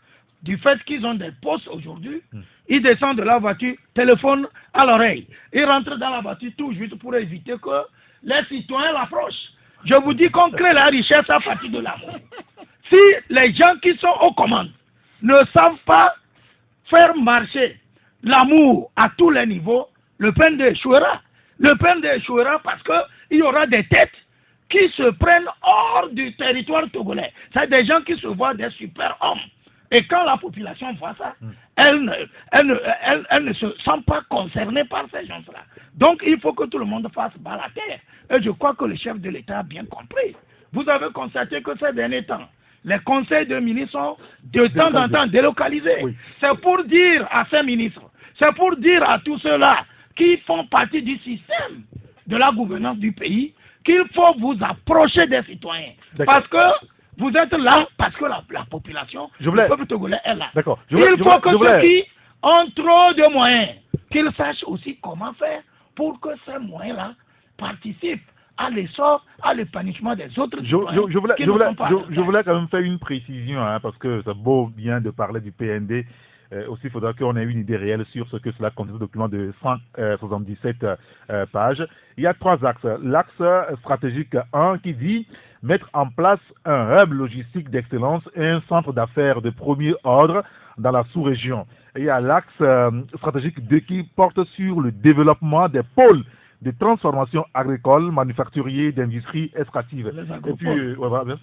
[SPEAKER 6] du fait qu'ils ont des postes aujourd'hui, ils descendent de la voiture, téléphone à l'oreille. Ils rentrent dans la voiture tout juste pour éviter que les citoyens l'approchent. Je vous dis qu'on crée la richesse à partir de l'amour. Si les gens qui sont aux commandes ne savent pas faire marcher l'amour à tous les niveaux, le PND échouera. Le PND échouera parce qu'il y aura des têtes qui se prennent hors du territoire togolais. C'est des gens qui se voient des super-hommes. Et quand la population voit ça, elle ne se sent pas concernée par ces gens-là. Donc il faut que tout le monde fasse bas la terre. Et je crois que le chef de l'État a bien compris. Vous avez constaté que ces derniers temps, les conseils de ministres sont de temps en temps délocalisés. Oui. C'est pour dire à ces ministres, c'est pour dire à tous ceux-là qui font partie du système de la gouvernance du pays qu'il faut vous approcher des citoyens. Parce que vous êtes là, parce que la population, le peuple togolais est là. Il faut que ceux qui ont trop de moyens, qu'ils sachent aussi comment faire pour que ces moyens-là participent à l'essor, à l'épanouissement des autres citoyens.
[SPEAKER 1] Je voulais quand même faire une précision, hein, parce que c'est beau bien de parler du PND. Aussi, il faudra qu'on ait une idée réelle sur ce que cela contient, ce document de 177 pages. Il y a 3 axes. L'axe stratégique 1 qui dit mettre en place un hub logistique d'excellence et un centre d'affaires de premier ordre dans la sous-région. Et il y a l'axe stratégique 2 qui porte sur le développement des pôles de transformation agricole, manufacturier, d'industrie extractive. Et puis,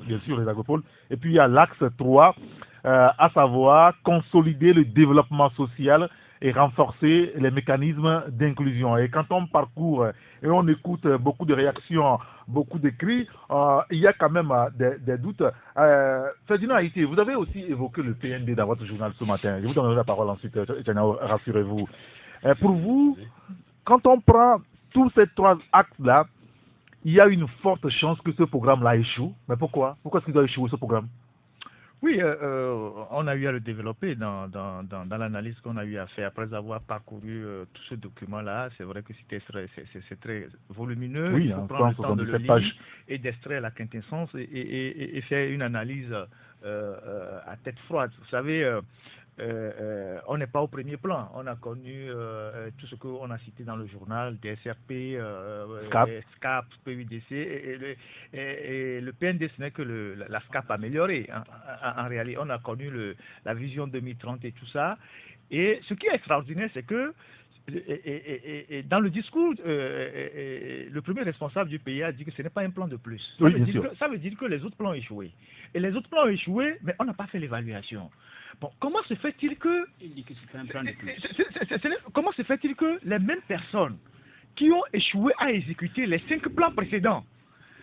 [SPEAKER 1] bien sûr, les agropoles. Et puis, il y a l'axe 3, à savoir consolider le développement social et renforcer les mécanismes d'inclusion. Et quand on parcourt et on écoute beaucoup de réactions, beaucoup de cris, il y a quand même des doutes. Ferdinand Haïté, vous avez aussi évoqué le PND dans votre journal ce matin. Je vous donnerai la parole ensuite, rassurez-vous. Pour vous, quand on prend tous ces 3 actes-là, il y a une forte chance que ce programme-là échoue. Mais pourquoi? Pourquoi est-ce qu'il doit échouer ce programme?
[SPEAKER 3] Oui, on a eu à le développer dans l'analyse qu'on a eu à faire après avoir parcouru tout ce document-là. C'est vrai que c'est très volumineux.
[SPEAKER 1] Oui,
[SPEAKER 3] il faut prendre le temps de le lire et d'extraire la quintessence et faire une analyse à tête froide. Vous savez, on n'est pas au premier plan. On a connu tout ce qu'on a cité dans le journal, DSRP, SCAP, PUDC, et le PND, ce n'est que la SCAP améliorée. En réalité, on a connu la vision 2030 et tout ça. Et ce qui est extraordinaire, c'est que dans le discours, le premier responsable du pays a dit que ce n'est pas un plan de plus. Ça veut dire que les autres plans ont échoué. Et les autres plans ont échoué, mais on n'a pas fait l'évaluation. Bon, comment se fait-il que... Il dit que c'est un plan de plus. Comment se fait-il que les mêmes personnes qui ont échoué à exécuter les 5 plans précédents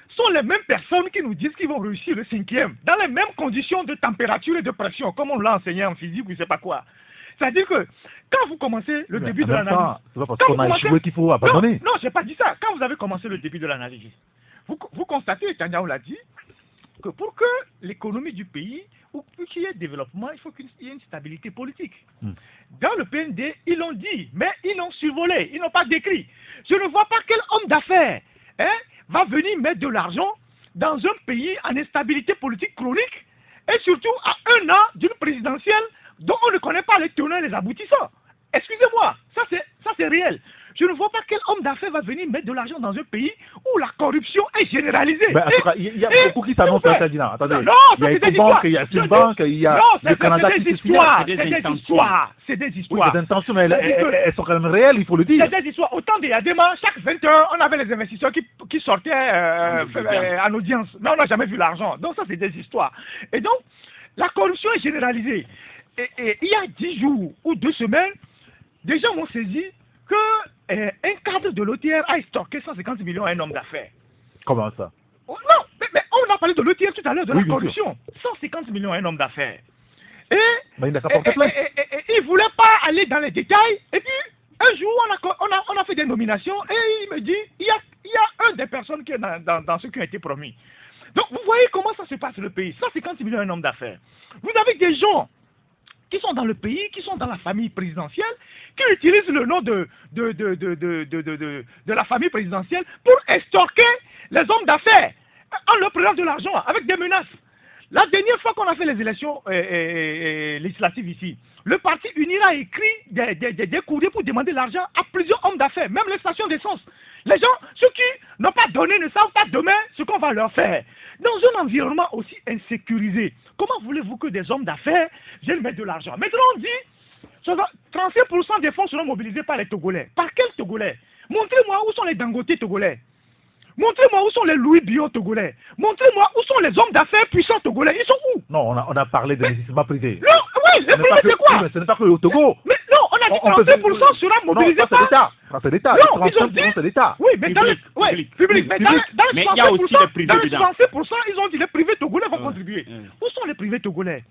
[SPEAKER 3] sont les mêmes personnes qui nous disent qu'ils vont réussir le 5e, dans les mêmes conditions de température et de pression, comme on l'a enseigné en physique ou je ne sais pas quoi. C'est-à-dire que quand vous commencez le début de l'analyse...
[SPEAKER 1] C'est pas parce qu'on a échoué qu'il faut abandonner.
[SPEAKER 3] Non, je n'ai pas dit ça. Quand vous avez commencé le début de l'analyse, vous constatez, Tanyao l'a dit, que pour que l'économie du pays, ou pour qu'il y ait développement, il faut qu'il y ait une stabilité politique. Dans le PND, ils l'ont dit, mais ils l'ont survolé, ils n'ont pas décrit. Je ne vois pas quel homme d'affaires va venir mettre de l'argent dans un pays en instabilité politique chronique, et surtout à 1 an d'une présidentielle dont on ne connaît pas les tenants et les aboutissants. Excusez-moi, ça c'est réel.
[SPEAKER 5] je ne vois pas quel homme d'affaires va venir mettre de l'argent dans un pays où la corruption est généralisée.
[SPEAKER 1] Ben, en tout cas, il y a beaucoup qui s'annoncent à Ferdinand. Attendez,
[SPEAKER 5] non,
[SPEAKER 1] il y a
[SPEAKER 5] c'est des
[SPEAKER 1] Ecobank,
[SPEAKER 5] histoires.
[SPEAKER 1] il y a Sudbank, il y a le Canada
[SPEAKER 5] c'est
[SPEAKER 1] qui
[SPEAKER 5] des
[SPEAKER 1] se signale.
[SPEAKER 5] histoires. C'est des
[SPEAKER 1] Oui,
[SPEAKER 5] histoires.
[SPEAKER 1] des intentions, mais elles sont quand même réelles, il faut le dire.
[SPEAKER 5] C'est des histoires. Autant des Yadema, chaque 20 heures, on avait les investisseurs qui sortaient en audience. Mais on n'a jamais vu l'argent. Donc ça, c'est des histoires. Et donc, la corruption est généralisée. Et il y a 10 jours ou 2 semaines, des gens m'ont saisi qu'un cadre de l'OTR a stocké 150 millions à un homme d'affaires.
[SPEAKER 1] Comment ça?
[SPEAKER 5] Oh, non, mais on a parlé de l'OTR tout à l'heure, de la
[SPEAKER 1] bien
[SPEAKER 5] corruption. 150 millions à un homme d'affaires.
[SPEAKER 1] Ben, il n'a qu'à porter plainte.
[SPEAKER 5] Et il ne voulait pas aller dans les détails. Et puis, un jour, on a fait des nominations et il me dit, il y a un des personnes qui est dans ceux qui ont été promis. Donc, vous voyez comment ça se passe le pays. 150 millions à un homme d'affaires. Vous avez des gens qui sont dans le pays, qui sont dans la famille présidentielle, qui utilisent le nom de la famille présidentielle pour extorquer les hommes d'affaires en leur prenant de l'argent avec des menaces. La dernière fois qu'on a fait les élections législatives ici, le parti UNIRA a écrit des courriers pour demander l'argent à plusieurs hommes d'affaires, même les stations d'essence. Les gens, ceux qui n'ont pas donné, ne savent pas demain ce qu'on va leur faire. Dans un environnement aussi insécurisé, comment voulez-vous que des hommes d'affaires viennent mettre de l'argent? Maintenant, on dit 35% des fonds seront mobilisés par les Togolais. Par quels Togolais? Montrez-moi où sont les Dangote togolais. Montrez-moi où sont les Louis Bion togolais. Montrez-moi où sont les hommes d'affaires puissants togolais. Ils sont où?
[SPEAKER 1] Non, on a parlé de l'investissement privé.
[SPEAKER 5] Non, oui, les privés c'est quoi?
[SPEAKER 1] Mais ce n'est pas que au Togo.
[SPEAKER 5] Mais non, on a dit 35% sera mobilisé par
[SPEAKER 1] l'État. C'est l'État.
[SPEAKER 5] Non, ils ont dit...
[SPEAKER 1] c'est l'État.
[SPEAKER 5] Oui, mais dans le... public. Mais dans
[SPEAKER 4] Mais il y a aussi les privés
[SPEAKER 5] dans les
[SPEAKER 4] dedans.
[SPEAKER 5] 65%, ils ont dit les privés togolais vont contribuer. Où sont les privés togolais?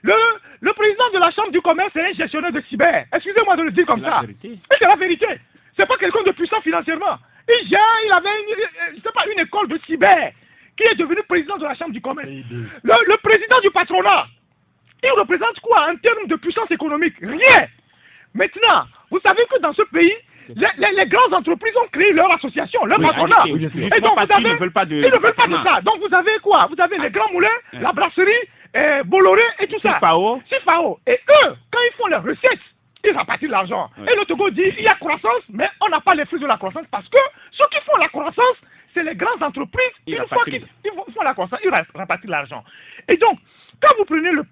[SPEAKER 5] Le président de la Chambre du commerce est un gestionnaire de cyber. Excusez-moi de le dire comme ça. C'est la vérité. C'est pas quelqu'un de puissant financièrement. Il avait une école de cyber qui est devenu président de la Chambre du commerce. Le président du patronat, il représente quoi en termes de puissance économique? Rien. Maintenant, vous savez que dans ce pays, les grandes entreprises ont créé leur association, leur patronat. Et donc, ils ne veulent pas de ça. Donc, vous avez quoi? Vous avez les grands moulins, la brasserie, Bolloré et tout ça. Sifao. Et eux, quand ils font leurs recettes, ils rapatient l'argent. Et le Togo dit, il y a croissance, mais on n'a pas les fruits de la croissance parce que ceux qui font la croissance, c'est les grandes entreprises. Une fois qu'ils font la croissance, ils rapatient l'argent. Et donc, quand vous prenez le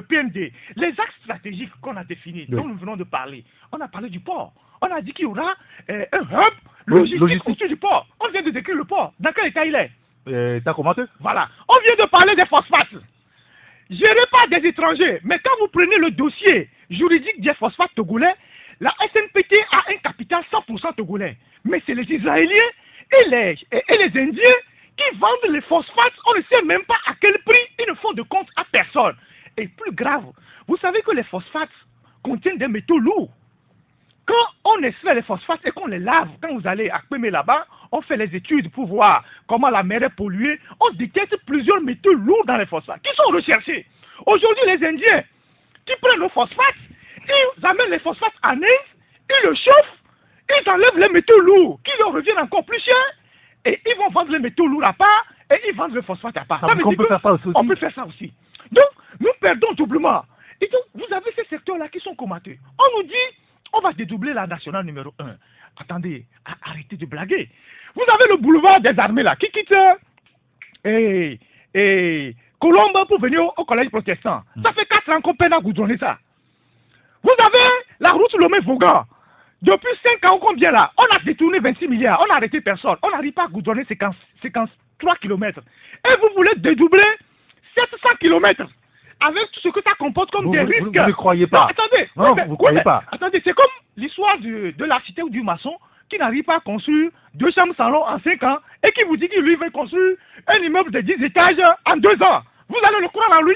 [SPEAKER 5] PND, les axes stratégiques qu'on a définis, dont nous venons de parler, on a parlé du port. On a dit qu'il y aura un hub logistique autour du port. On vient de décrire le port. Dans quel état il est?
[SPEAKER 1] T'as commenté?
[SPEAKER 5] Voilà. On vient de parler des phosphates. Géré par des étrangers. Mais quand vous prenez le dossier juridique des phosphates togolais, la SNPT a un capital 100% togolais. Mais c'est les Israéliens et les Indiens qui vendent les phosphates. On ne sait même pas à quel prix ils ne font de compte à personne. Et plus grave, vous savez que les phosphates contiennent des métaux lourds. Quand on extrait les phosphates et qu'on les lave, quand vous allez à Pémé là-bas, on fait les études pour voir comment la mer est polluée. On détecte plusieurs métaux lourds dans les phosphates qui sont recherchés. Aujourd'hui, les Indiens qui prennent le phosphate, ils amènent les phosphates en Inde, ils le chauffent, ils enlèvent les métaux lourds qui leur reviennent encore plus cher et ils vont vendre les métaux lourds à part et ils vendent le phosphate à part. Ça
[SPEAKER 1] on peut faire ça aussi.
[SPEAKER 5] On peut faire ça aussi. Donc, nous perdons doublement. Et donc, vous avez ces secteurs-là qui sont comateux. On nous dit, on va dédoubler la nationale numéro 1. Attendez, arrêtez de blaguer. Vous avez le boulevard des armées là, qui quitte Colombe pour venir au collège protestant. Ça fait 4 ans qu'on peine à goudronner ça. Vous avez la route Lomé-Vogan. Depuis 5 ans, combien là? On a détourné 26 milliards, on n'a arrêté personne. On n'arrive pas à goudronner 53 km. Et vous voulez dédoubler 700 km avec tout ce que ça comporte comme des risques.
[SPEAKER 1] Vous ne croyez pas.
[SPEAKER 5] Non, attendez.
[SPEAKER 1] Non, vous ne croyez pas.
[SPEAKER 5] Attendez, c'est comme l'histoire de l'architecte ou du maçon qui n'arrive pas à construire 2 chambres salon en 5 ans et qui vous dit qu'il lui veut construire un immeuble de 10 étages en 2 ans. Vous allez le croire en lui?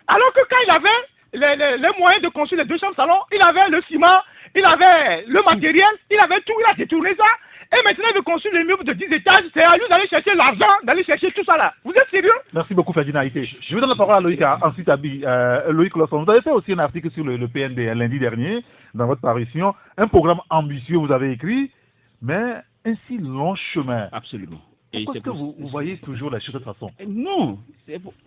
[SPEAKER 5] Alors que quand il avait les moyens de construire les 2 chambres salon, il avait le ciment, il avait le matériel, il avait tout, il a détourné ça. Et maintenant, il veut construire l'immeuble de 10 étages. C'est à lui d'aller chercher l'argent, d'aller chercher tout ça là. Vous êtes sérieux?
[SPEAKER 1] Merci beaucoup, Ferdinand. Je vais donner la parole à Loïc, ensuite à Loïc Lawson. Vous avez fait aussi un article sur le PND lundi dernier, dans votre parution. Un programme ambitieux, vous avez écrit, mais un si long chemin.
[SPEAKER 4] Absolument. Et
[SPEAKER 1] Pourquoi est-ce que vous voyez toujours la chose de cette façon?
[SPEAKER 4] Non,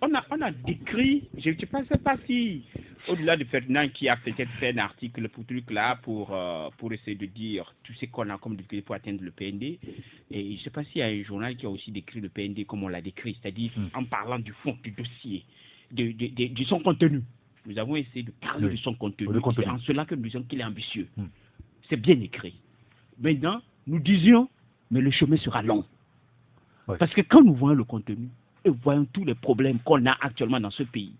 [SPEAKER 4] on a décrit, je ne sais pas si, au-delà de Ferdinand qui a peut-être fait un article pour truc là, pour essayer de dire tout ce qu'on a comme difficulté pour atteindre le PND, et je ne sais pas s'il y a un journal qui a aussi décrit le PND comme on l'a décrit, c'est-à-dire en parlant du fond du dossier, de son contenu. Nous avons essayé de parler de son contenu. C'est en cela que nous disons qu'il est ambitieux. C'est bien écrit. Maintenant, nous disions, mais le chemin sera long. Ouais. Parce que quand nous voyons le contenu, et voyons tous les problèmes qu'on a actuellement dans ce pays,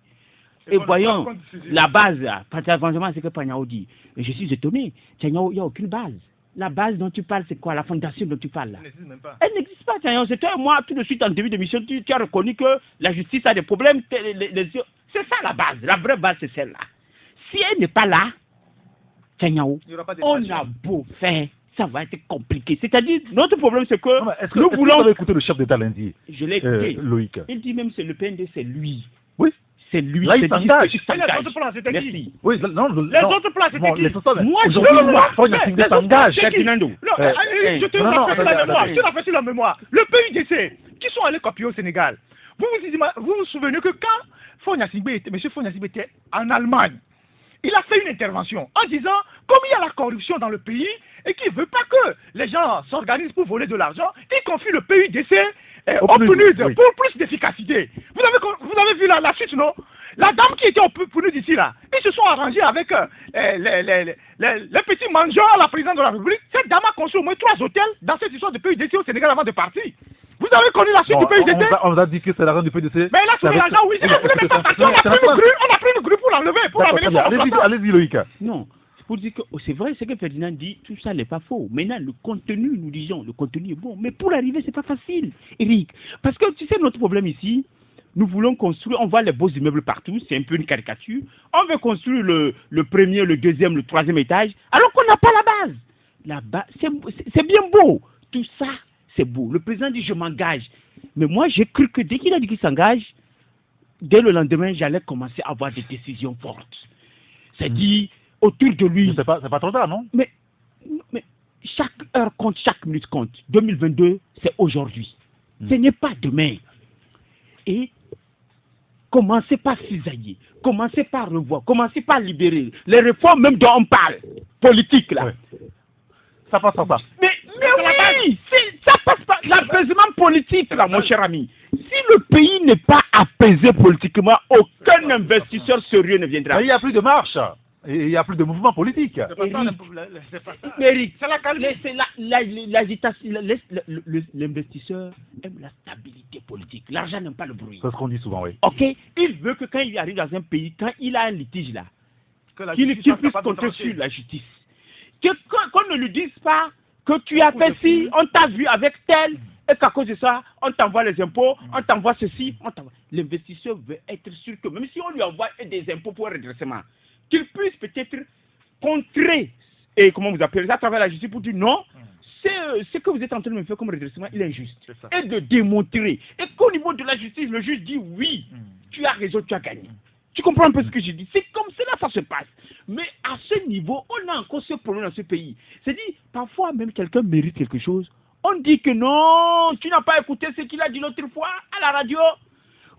[SPEAKER 4] et voyons la base, franchement, c'est que Panyao dit, et je suis étonné, il n'y a aucune base. La base dont tu parles, c'est quoi? La fondation dont tu parles là? Elle n'existe même pas. Elle n'existe pas, Tanyao. C'est toi et moi, tout de suite, en début d'émission, tu as reconnu que la justice a des problèmes. C'est ça la base. La vraie base, c'est celle-là. Si elle n'est pas là, Tanyao, on a beau faire. Ça va être compliqué. C'est-à-dire, notre problème, c'est que nous voulons...
[SPEAKER 1] Vous avez écouté le chef d'État lundi?
[SPEAKER 4] Je l'ai écouté.
[SPEAKER 1] Loïc.
[SPEAKER 4] Il dit même que le PND, c'est lui.
[SPEAKER 1] Oui.
[SPEAKER 4] C'est lui.
[SPEAKER 1] Là, il s'engage.
[SPEAKER 4] Les autres plans, c'était qui?
[SPEAKER 1] Oui, non,
[SPEAKER 4] les autres plans, c'était qui?
[SPEAKER 1] Moi, je veux voir Fonya s'engage.
[SPEAKER 4] Ferdinando.
[SPEAKER 5] Je te rafraîchis la mémoire. Le PUDC, qui sont allés copier au Sénégal. Vous vous souvenez que quand M. Fonya Sibé était en Allemagne, il a fait une intervention en disant, comme il y a la corruption dans le pays et qu'il ne veut pas que les gens s'organisent pour voler de l'argent, il confie le PUDC au PNUD pour plus d'efficacité. Vous avez vu la suite, non? La dame qui était au PNUD ici, là, ils se sont arrangés avec les petits mangeurs à la présidente de la République. Cette dame a construit au moins 3 hôtels dans cette histoire de PUDC au Sénégal avant de partir. Vous avez connu la suite du PUDC?
[SPEAKER 1] On vous a dit que c'est l'argent du PUDC.
[SPEAKER 5] Mais là, trouvé l'argent, oui. Vous n'êtes même pas parti. On a pris une grue pour l'enlever, pour l'amener.
[SPEAKER 1] Allez-y, Loïc.
[SPEAKER 4] Non. Pour dire que c'est vrai, ce que Ferdinand dit, tout ça n'est pas faux. Maintenant, le contenu, nous disons, le contenu est bon. Mais pour l'arriver, c'est pas facile, Eric. Parce que tu sais, notre problème ici, nous voulons construire, on voit les beaux immeubles partout, c'est un peu une caricature. On veut construire le premier, le deuxième, le troisième étage, alors qu'on n'a pas la base. La base, c'est bien beau. Tout ça, c'est beau. Le président dit, je m'engage. Mais moi, j'ai cru que dès qu'il a dit qu'il s'engage, dès le lendemain, j'allais commencer à avoir des décisions fortes. C'est-à-dire, autour de lui.
[SPEAKER 1] C'est pas trop tard, non?
[SPEAKER 4] Mais chaque heure compte, chaque minute compte. 2022, c'est aujourd'hui. Ce n'est pas demain. Et commencez par cisailler, commencez par revoir, commencez par libérer. Les réformes même dont on parle, politiques là.
[SPEAKER 1] Ouais. Ça passe par ça.
[SPEAKER 4] Mais oui, ça passe par l'apaisement politique là, mon cher ami. Si le pays n'est pas apaisé politiquement, aucun investisseur sérieux ne viendra.
[SPEAKER 1] Mais il n'y a plus de marche. Et il n'y a plus de mouvement politique.
[SPEAKER 4] Eric, c'est l'agitation. L'investisseur aime la stabilité politique. L'argent n'aime pas le bruit.
[SPEAKER 1] C'est ce qu'on dit souvent, oui.
[SPEAKER 4] Ok, il veut que quand il arrive dans un pays, quand il a un litige là, qu'il puisse compter sur la justice. Qu'on ne lui dise pas que tu as fait ci, on t'a vu avec tel, et qu'à cause de ça, on t'envoie les impôts, on t'envoie ceci, on t'envoie. L'investisseur veut être sûr que même si on lui envoie des impôts pour un redressement, qu'il puisse peut-être contrer, et comment vous appelez ça, à travers la justice pour dire non, ce que vous êtes en train de me faire comme redressement, il est injuste. Et de démontrer. Et qu'au niveau de la justice, le juge dit oui, tu as raison, tu as gagné. Tu comprends un peu ce que je dis? C'est comme cela ça se passe. Mais à ce niveau, on a encore ce problème dans ce pays. C'est-à-dire, parfois même quelqu'un mérite quelque chose. On dit que non, tu n'as pas écouté ce qu'il a dit l'autre fois à la radio.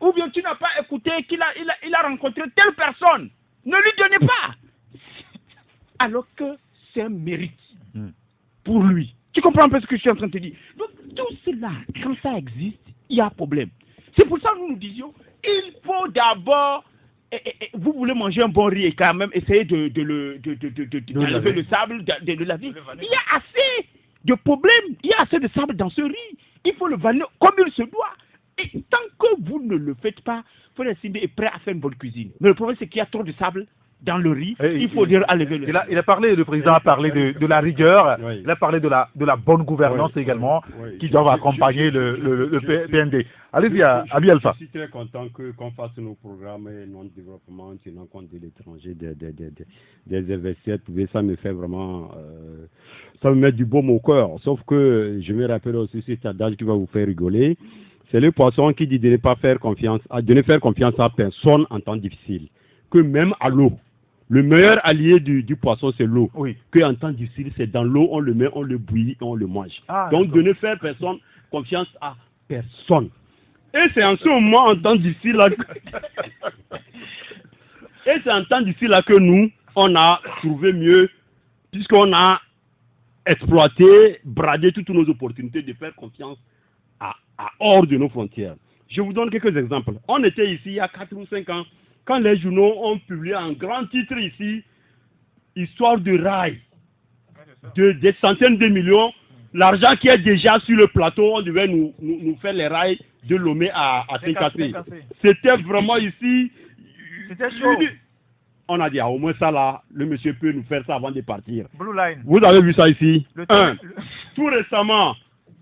[SPEAKER 4] Ou bien tu n'as pas écouté qu'il a rencontré telle personne. Ne lui donnez pas. Alors que c'est un mérite pour lui. Tu comprends un peu ce que je suis en train de te dire? Donc tout cela, quand ça existe, il y a un problème. C'est pour ça que nous disions, il faut d'abord, vous voulez manger un bon riz et quand même essayer d'enlever le sable, de le laver. Il y a assez de problèmes, il y a assez de sable dans ce riz. Il faut le vanner comme il se doit. Et tant que vous ne le faites pas, Fonya Sibé est prêt à faire une bonne cuisine. Mais le problème, c'est qu'il y a trop de sable dans le riz. Il faut dire enlever le sable.
[SPEAKER 1] Il a parlé, le président a parlé de la rigueur, il a parlé de la bonne gouvernance également, qui doivent accompagner le PND. Allez-y, Abi Alpha.
[SPEAKER 2] Je suis très content qu'on fasse nos programmes et non développement, tenant compte de l'étranger, des investisseurs. Ça me fait vraiment... ça me met du baume au cœur. Sauf que je me rappelle aussi cet adage qui va vous faire rigoler. C'est le poisson qui dit de ne pas faire confiance, de ne faire confiance à personne en temps difficile. Que même à l'eau. Le meilleur allié du poisson, c'est l'eau. Oui. Que en temps difficile, c'est dans l'eau, on le met, on le bouillit, on le mange. Donc de ne faire personne confiance à personne. Et c'est en ce moment, en temps d'ici là, que nous, on a trouvé mieux, puisqu'on a exploité, bradé toutes nos opportunités de faire confiance à hors de nos frontières. Je vous donne quelques exemples. On était ici il y a 4 ou 5 ans, quand les journaux ont publié un grand titre ici, histoire de rail, des centaines de millions. L'argent qui est déjà sur le plateau, on devait nous faire les rails de Lomé à Técassé. C'était vraiment ici.
[SPEAKER 5] C'était chaud.
[SPEAKER 2] On a dit, au moins ça là, le monsieur peut nous faire ça avant de partir.
[SPEAKER 5] Blue Line.
[SPEAKER 2] Vous avez vu ça ici? Tout récemment,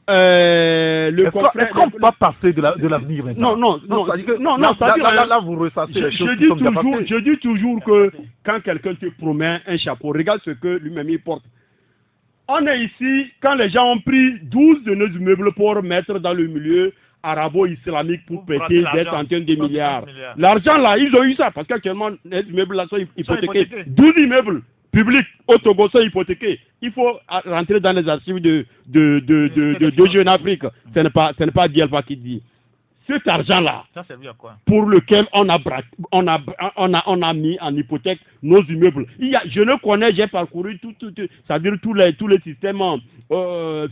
[SPEAKER 1] Est-ce qu'on ne peut pas passer de l'avenir maintenant?
[SPEAKER 2] Non,
[SPEAKER 1] là, vous ressassez les choses qui sont déjà passées.
[SPEAKER 2] Je dis toujours que quand quelqu'un te promet un chapeau, regarde ce que lui-même il porte. On est ici, quand les gens ont pris 12 de nos immeubles pour mettre dans le milieu arabo-islamique pour péter des centaines de milliards. L'argent là, ils ont eu ça, parce qu'actuellement, les immeubles là sont hypothéqués. 12 immeubles publics au Togo sont hypothéqués. Il faut rentrer dans les archives de Jeune Afrique. Ce n'est pas Dialpha qui dit. Cet argent-là, pour lequel on a mis en hypothèque nos immeubles. Je le connais, j'ai parcouru c'est-à-dire tous les systèmes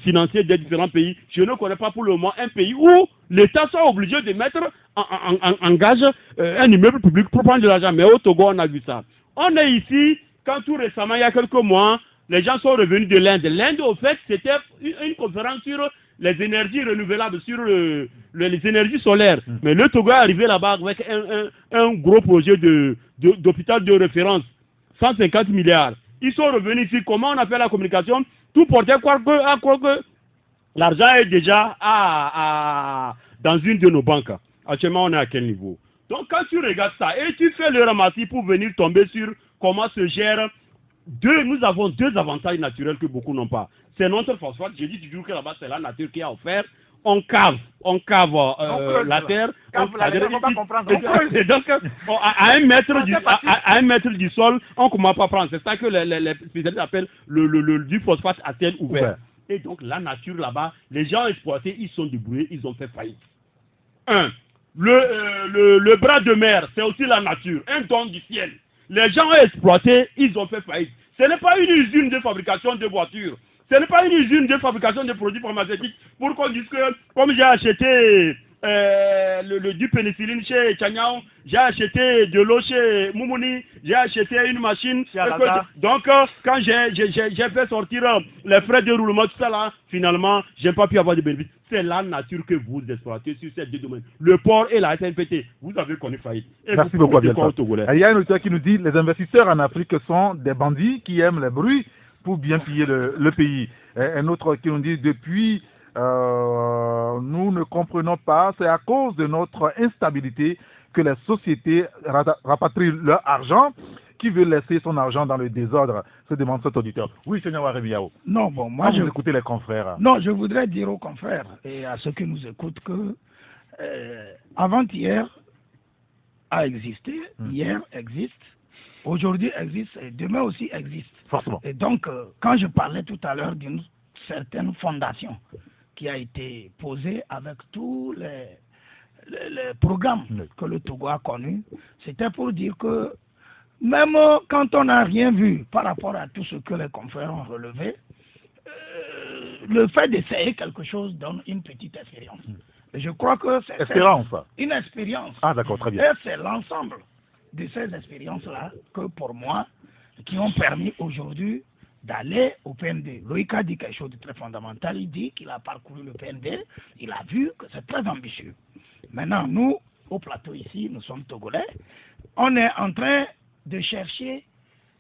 [SPEAKER 2] financiers des différents pays. Je ne connais pas pour le moment un pays où l'État soit obligé de mettre en gage un immeuble public pour prendre de l'argent. Mais au Togo, on a vu ça. On est ici, quand tout récemment, il y a quelques mois, les gens sont revenus de l'Inde. L'Inde, au fait, c'était une conférence sur les énergies renouvelables, sur les énergies solaires. Mais le Togo est arrivé là-bas avec un gros projet d'hôpital de référence, 150 milliards. Ils sont revenus ici. Comment on a fait la communication? Tout portait à croire que l'argent est déjà dans une de nos banques. Actuellement, on est à quel niveau? Donc, quand tu regardes ça et tu fais le ramassis pour venir tomber sur comment se gère, nous avons 2 avantages naturels que beaucoup n'ont pas. C'est notre phosphate. Je dis toujours que là-bas, c'est la nature qui a offert. On cave la terre. Et donc, à 1 mètre du sol, on ne commence pas à prendre. C'est ça que les spécialistes appellent du phosphate à terre ouvert. Et donc, la nature là-bas, les gens exploités, ils sont débrouillés, ils ont fait faillite. Le bras de mer, c'est aussi la nature, un don du ciel. Les gens ont exploité, ils ont fait faillite. Ce n'est pas une usine de fabrication de voitures. Ce n'est pas une usine de fabrication de produits pharmaceutiques pour qu'on dise que, comme j'ai acheté du pénicilline chez Chanyao, j'ai acheté de l'eau chez Moumouni, j'ai acheté une machine. Donc, quand j'ai fait sortir les frais de roulement, tout ça là, finalement, je n'ai pas pu avoir de bénéfices. C'est la nature que vous exploitez sur ces 2 domaines. Le port et la SNPT, vous avez connu faillite.
[SPEAKER 1] Merci beaucoup, Abdelfa. Il y a un auteur qui nous dit les investisseurs en Afrique sont des bandits qui aiment les bruits pour bien piller le pays. Un autre qui nous dit depuis nous ne comprenons pas, c'est à cause de notre instabilité que les sociétés rapatrient leur argent. Qui veut laisser son argent dans le désordre, se demande cet auditeur. Oui, Seigneur Waremiao.
[SPEAKER 6] Non, bon, moi
[SPEAKER 1] je écoutez les confrères.
[SPEAKER 6] Non, je voudrais dire aux confrères et à ceux qui nous écoutent que avant-hier a existé, hier existe, aujourd'hui existe et demain aussi existe.
[SPEAKER 1] Forcément.
[SPEAKER 6] Et donc, quand je parlais tout à l'heure d'une certaine fondation qui a été posée avec tous les programmes que le Togo a connus, c'était pour dire que même quand on n'a rien vu par rapport à tout ce que les confrères ont relevé, le fait d'essayer quelque chose donne une petite expérience. Et je crois que c'est une expérience.
[SPEAKER 1] Ah d'accord, très bien.
[SPEAKER 6] Et c'est l'ensemble de ces expériences-là que pour moi, qui ont permis aujourd'hui d'aller au PND. Loïc a dit quelque chose de très fondamental. Il dit qu'il a parcouru le PND, il a vu que c'est très ambitieux. Maintenant, nous, au plateau ici, nous sommes Togolais, on est en train de chercher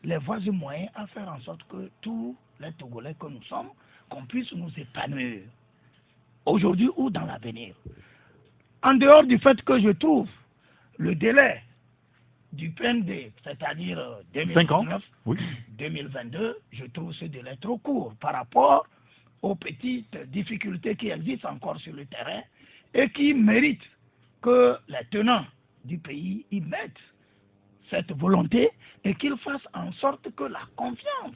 [SPEAKER 6] les voies et moyens à faire en sorte que tous les Togolais que nous sommes, qu'on puisse nous épanouir aujourd'hui ou dans l'avenir. En dehors du fait que je trouve le délai du PND, c'est-à-dire 2019, 2022, je trouve ce délai trop court par rapport aux petites difficultés qui existent encore sur le terrain et qui méritent que les tenants du pays y mettent cette volonté et qu'ils fassent en sorte que la confiance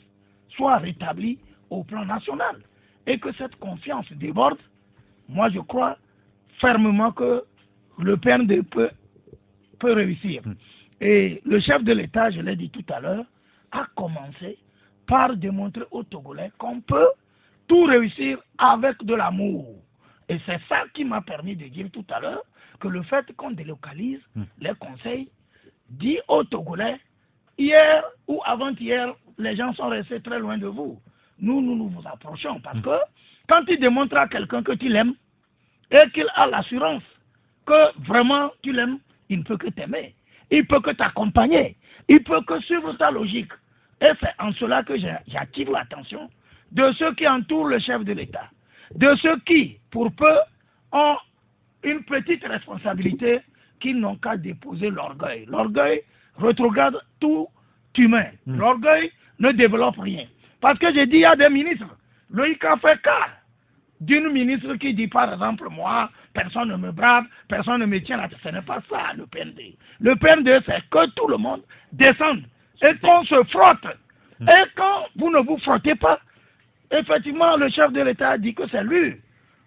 [SPEAKER 6] soit rétablie au plan national et que cette confiance déborde. Moi, je crois fermement que le PND peut réussir. Et le chef de l'État, je l'ai dit tout à l'heure, a commencé par démontrer aux Togolais qu'on peut tout réussir avec de l'amour. Et c'est ça qui m'a permis de dire tout à l'heure que le fait qu'on délocalise les conseils dit aux Togolais, hier ou avant-hier, les gens sont restés très loin de vous. Nous vous approchons parce que quand tu démontres à quelqu'un que tu l'aimes et qu'il a l'assurance que vraiment tu l'aimes, il ne peut que t'aimer, il peut que t'accompagner, il peut que suivre ta logique. Et c'est en cela que j'attire l'attention de ceux qui entourent le chef de l'État, de ceux qui, pour peu, ont une petite responsabilité, qui n'ont qu'à déposer l'orgueil. L'orgueil retrograde tout humain. L'orgueil ne développe rien. Parce que j'ai dit, il y a des ministres. Loïc a fait cas d'une ministre qui dit, par exemple, moi, personne ne me brave, personne ne me tient la tête. Ce n'est pas ça, le PND. Le PND, c'est que tout le monde descende et qu'on se frotte. Et quand vous ne vous frottez pas, effectivement, le chef de l'État dit que c'est lui.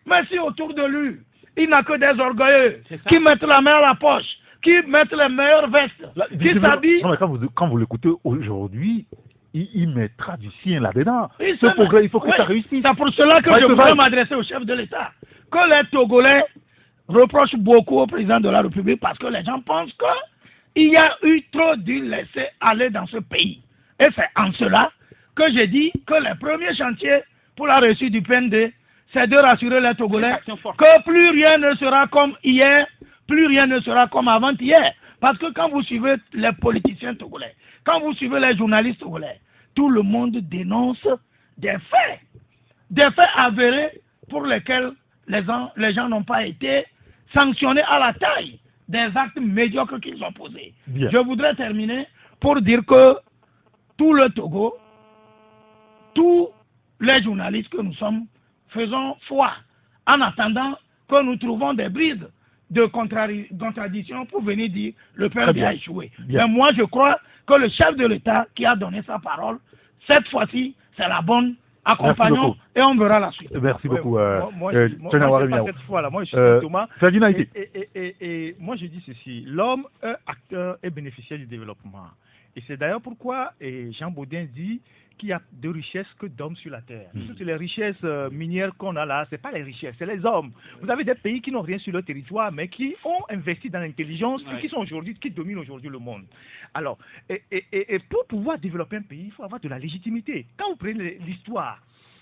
[SPEAKER 6] Mais si autour de lui, il n'a que des orgueilleux qui mettent la main à la poche, qui mettent les meilleures vestes, qui s'habillent.
[SPEAKER 1] Non, mais quand vous l'écoutez aujourd'hui, il mettra du sien là-dedans. Ce progrès, il faut que ça réussisse.
[SPEAKER 6] C'est pour cela que je voudrais m'adresser au chef de l'État. Que les Togolais reprochent beaucoup au président de la République parce que les gens pensent qu'il y a eu trop de laisser aller dans ce pays. Et c'est en cela que j'ai dit que les premiers chantiers pour la réussite du PND, c'est de rassurer les Togolais que plus rien ne sera comme hier, plus rien ne sera comme avant-hier. Parce que quand vous suivez les politiciens togolais, quand vous suivez les journalistes togolais, tout le monde dénonce des faits avérés pour lesquels les gens n'ont pas été sanctionnés à la taille des actes médiocres qu'ils ont posés. Bien. Je voudrais terminer pour dire que tout le Togo, tous les journalistes que nous sommes, faisons foi en attendant que nous trouvons des brides de contradiction pour venir dire le père a échoué. Mais moi, je crois que le chef de l'État qui a donné sa parole, cette fois-ci, c'est la bonne. Accompagnons et on verra la suite.
[SPEAKER 1] Merci beaucoup.
[SPEAKER 3] Moi, cette fois-là, moi, je suis Thomas. Et moi, je dis ceci. L'homme est acteur et bénéficiaire du développement. Et c'est d'ailleurs pourquoi Jean Baudin dit qu'il y a de richesses que d'hommes sur la terre. Toutes les richesses minières qu'on a là, ce n'est pas les richesses, c'est les hommes. Vous avez des pays qui n'ont rien sur leur territoire, mais qui ont investi dans l'intelligence, qui dominent aujourd'hui le monde. Alors, et pour pouvoir développer un pays, il faut avoir de la légitimité. Quand vous prenez l'histoire,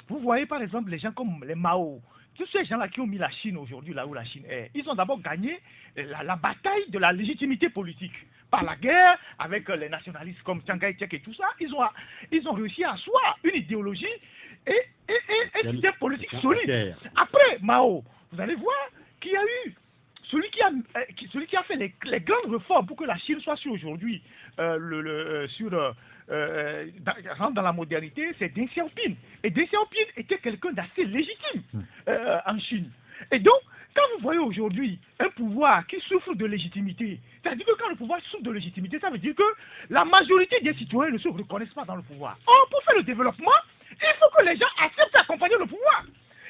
[SPEAKER 3] vous voyez par exemple les gens comme les Mao, tous ces gens-là qui ont mis la Chine aujourd'hui là où la Chine est, ils ont d'abord gagné la bataille de la légitimité politique. Par la guerre, avec les nationalistes comme Chiang Kai-shek et tout ça, ils ont réussi à asseoir une idéologie et un système politique solide. Après Mao, vous allez voir qu'il y a eu celui qui a fait les grandes réformes pour que la Chine soit aujourd'hui rentre dans la modernité, c'est Deng Xiaoping. Et Deng Xiaoping était quelqu'un d'assez légitime en Chine. Et donc, quand vous voyez aujourd'hui un pouvoir qui souffre de légitimité, c'est-à-dire que quand le pouvoir souffre de légitimité, ça veut dire que la majorité des citoyens ne se reconnaissent pas dans le pouvoir. Or, pour faire le développement, il faut que les gens acceptent d'accompagner le pouvoir.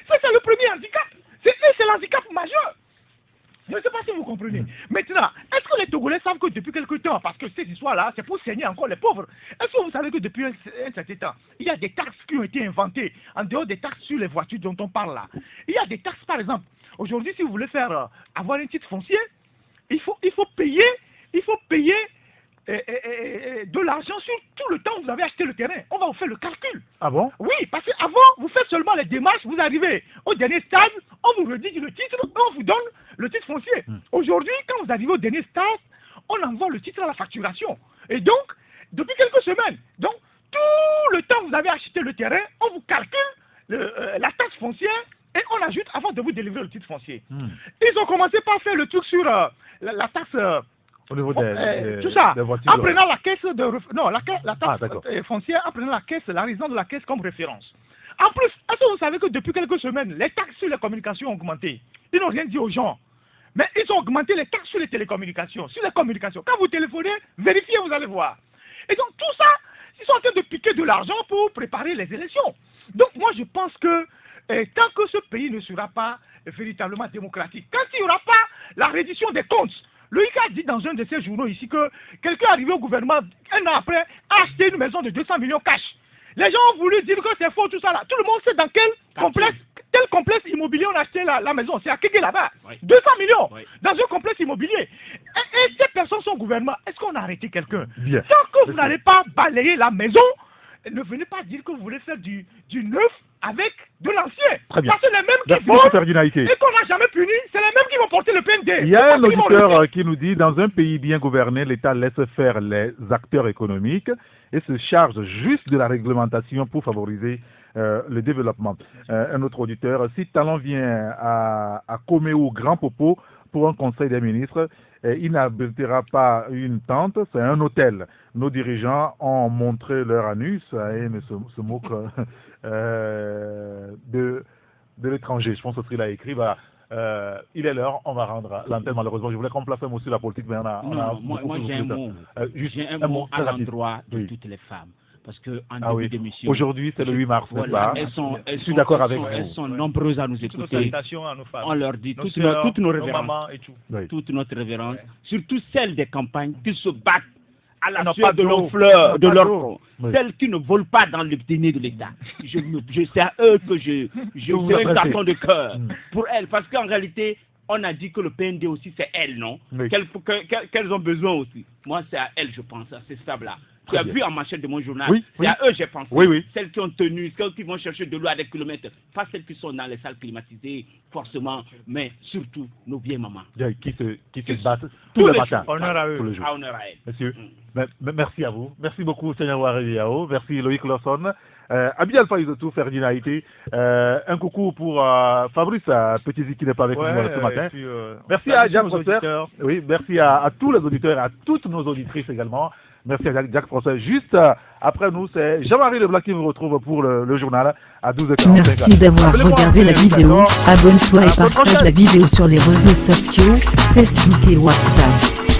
[SPEAKER 3] Ça, c'est le premier handicap. C'est l'handicap majeur. Je ne sais pas si vous comprenez. Maintenant, est-ce que les Togolais savent que depuis quelque temps, parce que ces histoires-là, c'est pour saigner encore les pauvres, est-ce que vous savez que depuis un certain temps, il y a des taxes qui ont été inventées, en dehors des taxes sur les voitures dont on parle là. Il y a des taxes, par exemple. Aujourd'hui, si vous voulez faire avoir un titre foncier, il faut payer de l'argent sur tout le temps où vous avez acheté le terrain. On va vous faire le calcul.
[SPEAKER 1] Ah bon?
[SPEAKER 3] Oui, parce qu'avant, vous faites seulement les démarches, vous arrivez au dernier stade, on vous rédige le titre, on vous donne le titre foncier. Aujourd'hui, quand vous arrivez au dernier stade, on envoie le titre à la facturation. Et donc, depuis quelques semaines, donc tout le temps où vous avez acheté le terrain, on vous calcule la taxe foncière et on ajoute avant de vous délivrer le titre foncier. Ils ont commencé par faire le truc sur la taxe...
[SPEAKER 1] au niveau
[SPEAKER 3] tout ça,
[SPEAKER 1] des voitures,
[SPEAKER 3] en prenant la caisse la taxe foncière, en prenant la résidence de la caisse comme référence. En plus, est-ce que vous savez que depuis quelques semaines, les taxes sur les communications ont augmenté? Ils n'ont rien dit aux gens. Mais ils ont augmenté les taxes sur les télécommunications, sur les communications. Quand vous téléphonez, vérifiez, vous allez voir. Et donc tout ça, ils sont en train de piquer de l'argent pour préparer les élections. Donc moi je pense que
[SPEAKER 5] Et tant que ce pays ne sera pas véritablement démocratique, quand il n'y aura pas la reddition des comptes, Loïc a dit dans un de ses journaux ici que quelqu'un arrivé au gouvernement un an après a acheté une maison de 200 millions cash. Les gens ont voulu dire que c'est faux tout ça là. Tout le monde sait dans quel complexe immobilier on a acheté la maison. C'est à Kégué là-bas. Oui. 200 millions dans un complexe immobilier. Et ces personnes sont au gouvernement. Est-ce qu'on a arrêté quelqu'un? Tant que vous n'allez pas balayer la maison, ne venez pas dire que vous voulez faire du neuf avec de l'ancien.
[SPEAKER 1] Très bien.
[SPEAKER 5] Parce que les mêmes qui vont et qu'on n'a jamais puni, c'est les mêmes qui vont porter le PND.
[SPEAKER 1] Il y a un auditeur qui nous dit, dans un pays bien gouverné, l'État laisse faire les acteurs économiques et se charge juste de la réglementation pour favoriser le développement. Un autre auditeur, si Talon vient à Coméo Grand Popo pour un conseil des ministres, il n'habitera pas une tente, c'est un hôtel. Nos dirigeants ont montré leur anus et ne se moquent de l'étranger. Je pense que ce qu'il a écrit. Voilà. Il est l'heure, on va rendre l'antenne malheureusement. Je voulais qu'on place un mot sur la politique, mais on a
[SPEAKER 4] moi j'ai un mot. J'ai un mot à l'endroit de toutes les femmes. Parce qu'en début d'émission...
[SPEAKER 1] Aujourd'hui, c'est le 8 mars,
[SPEAKER 4] voilà, je suis d'accord avec vous. Elles sont nombreuses à nous écouter. On leur dit toutes nos révérences, toute notre révérence, surtout celles des campagnes qui se battent à la sueur de leurs fleurs, de leurs front. Celles qui ne volent pas dans le dîner de l'État. C'est à eux que je fais un carton de cœur pour elles. Parce qu'en réalité, on a dit que le PND aussi, c'est elles, non? Qu'elles ont besoin aussi. Moi, c'est à elles, je pense, à ces femmes-là. Tu as vu en manchette de mon journal, c'est à eux j'ai pensé. Celles qui ont tenu, celles qui vont chercher de l'eau à des kilomètres, pas celles qui sont dans les salles climatisées, forcément, mais surtout nos vieilles mamans.
[SPEAKER 1] Qui se battent tous les matins.
[SPEAKER 5] Honneur à eux.
[SPEAKER 1] Tous les jours.
[SPEAKER 4] Honneur à elles.
[SPEAKER 1] Monsieur, merci à vous. Merci beaucoup, Seigneur Wariao. Merci Loïc Lawson. Abi Alpha Isotou, Ferdinand Haïti. Un coucou pour Fabrice Petit qui n'est pas avec nous ce matin. Puis, merci à Jacques Prosser. Oui, merci à tous les auditeurs et à toutes nos auditrices également. Merci à Jacques Prosser. Juste après nous, c'est Jean-Marie Leblanc qui vous retrouve pour le journal à 12h45.
[SPEAKER 8] Merci d'avoir regardé la vidéo. Abonne-toi et partage la vidéo sur les réseaux sociaux, Facebook et WhatsApp.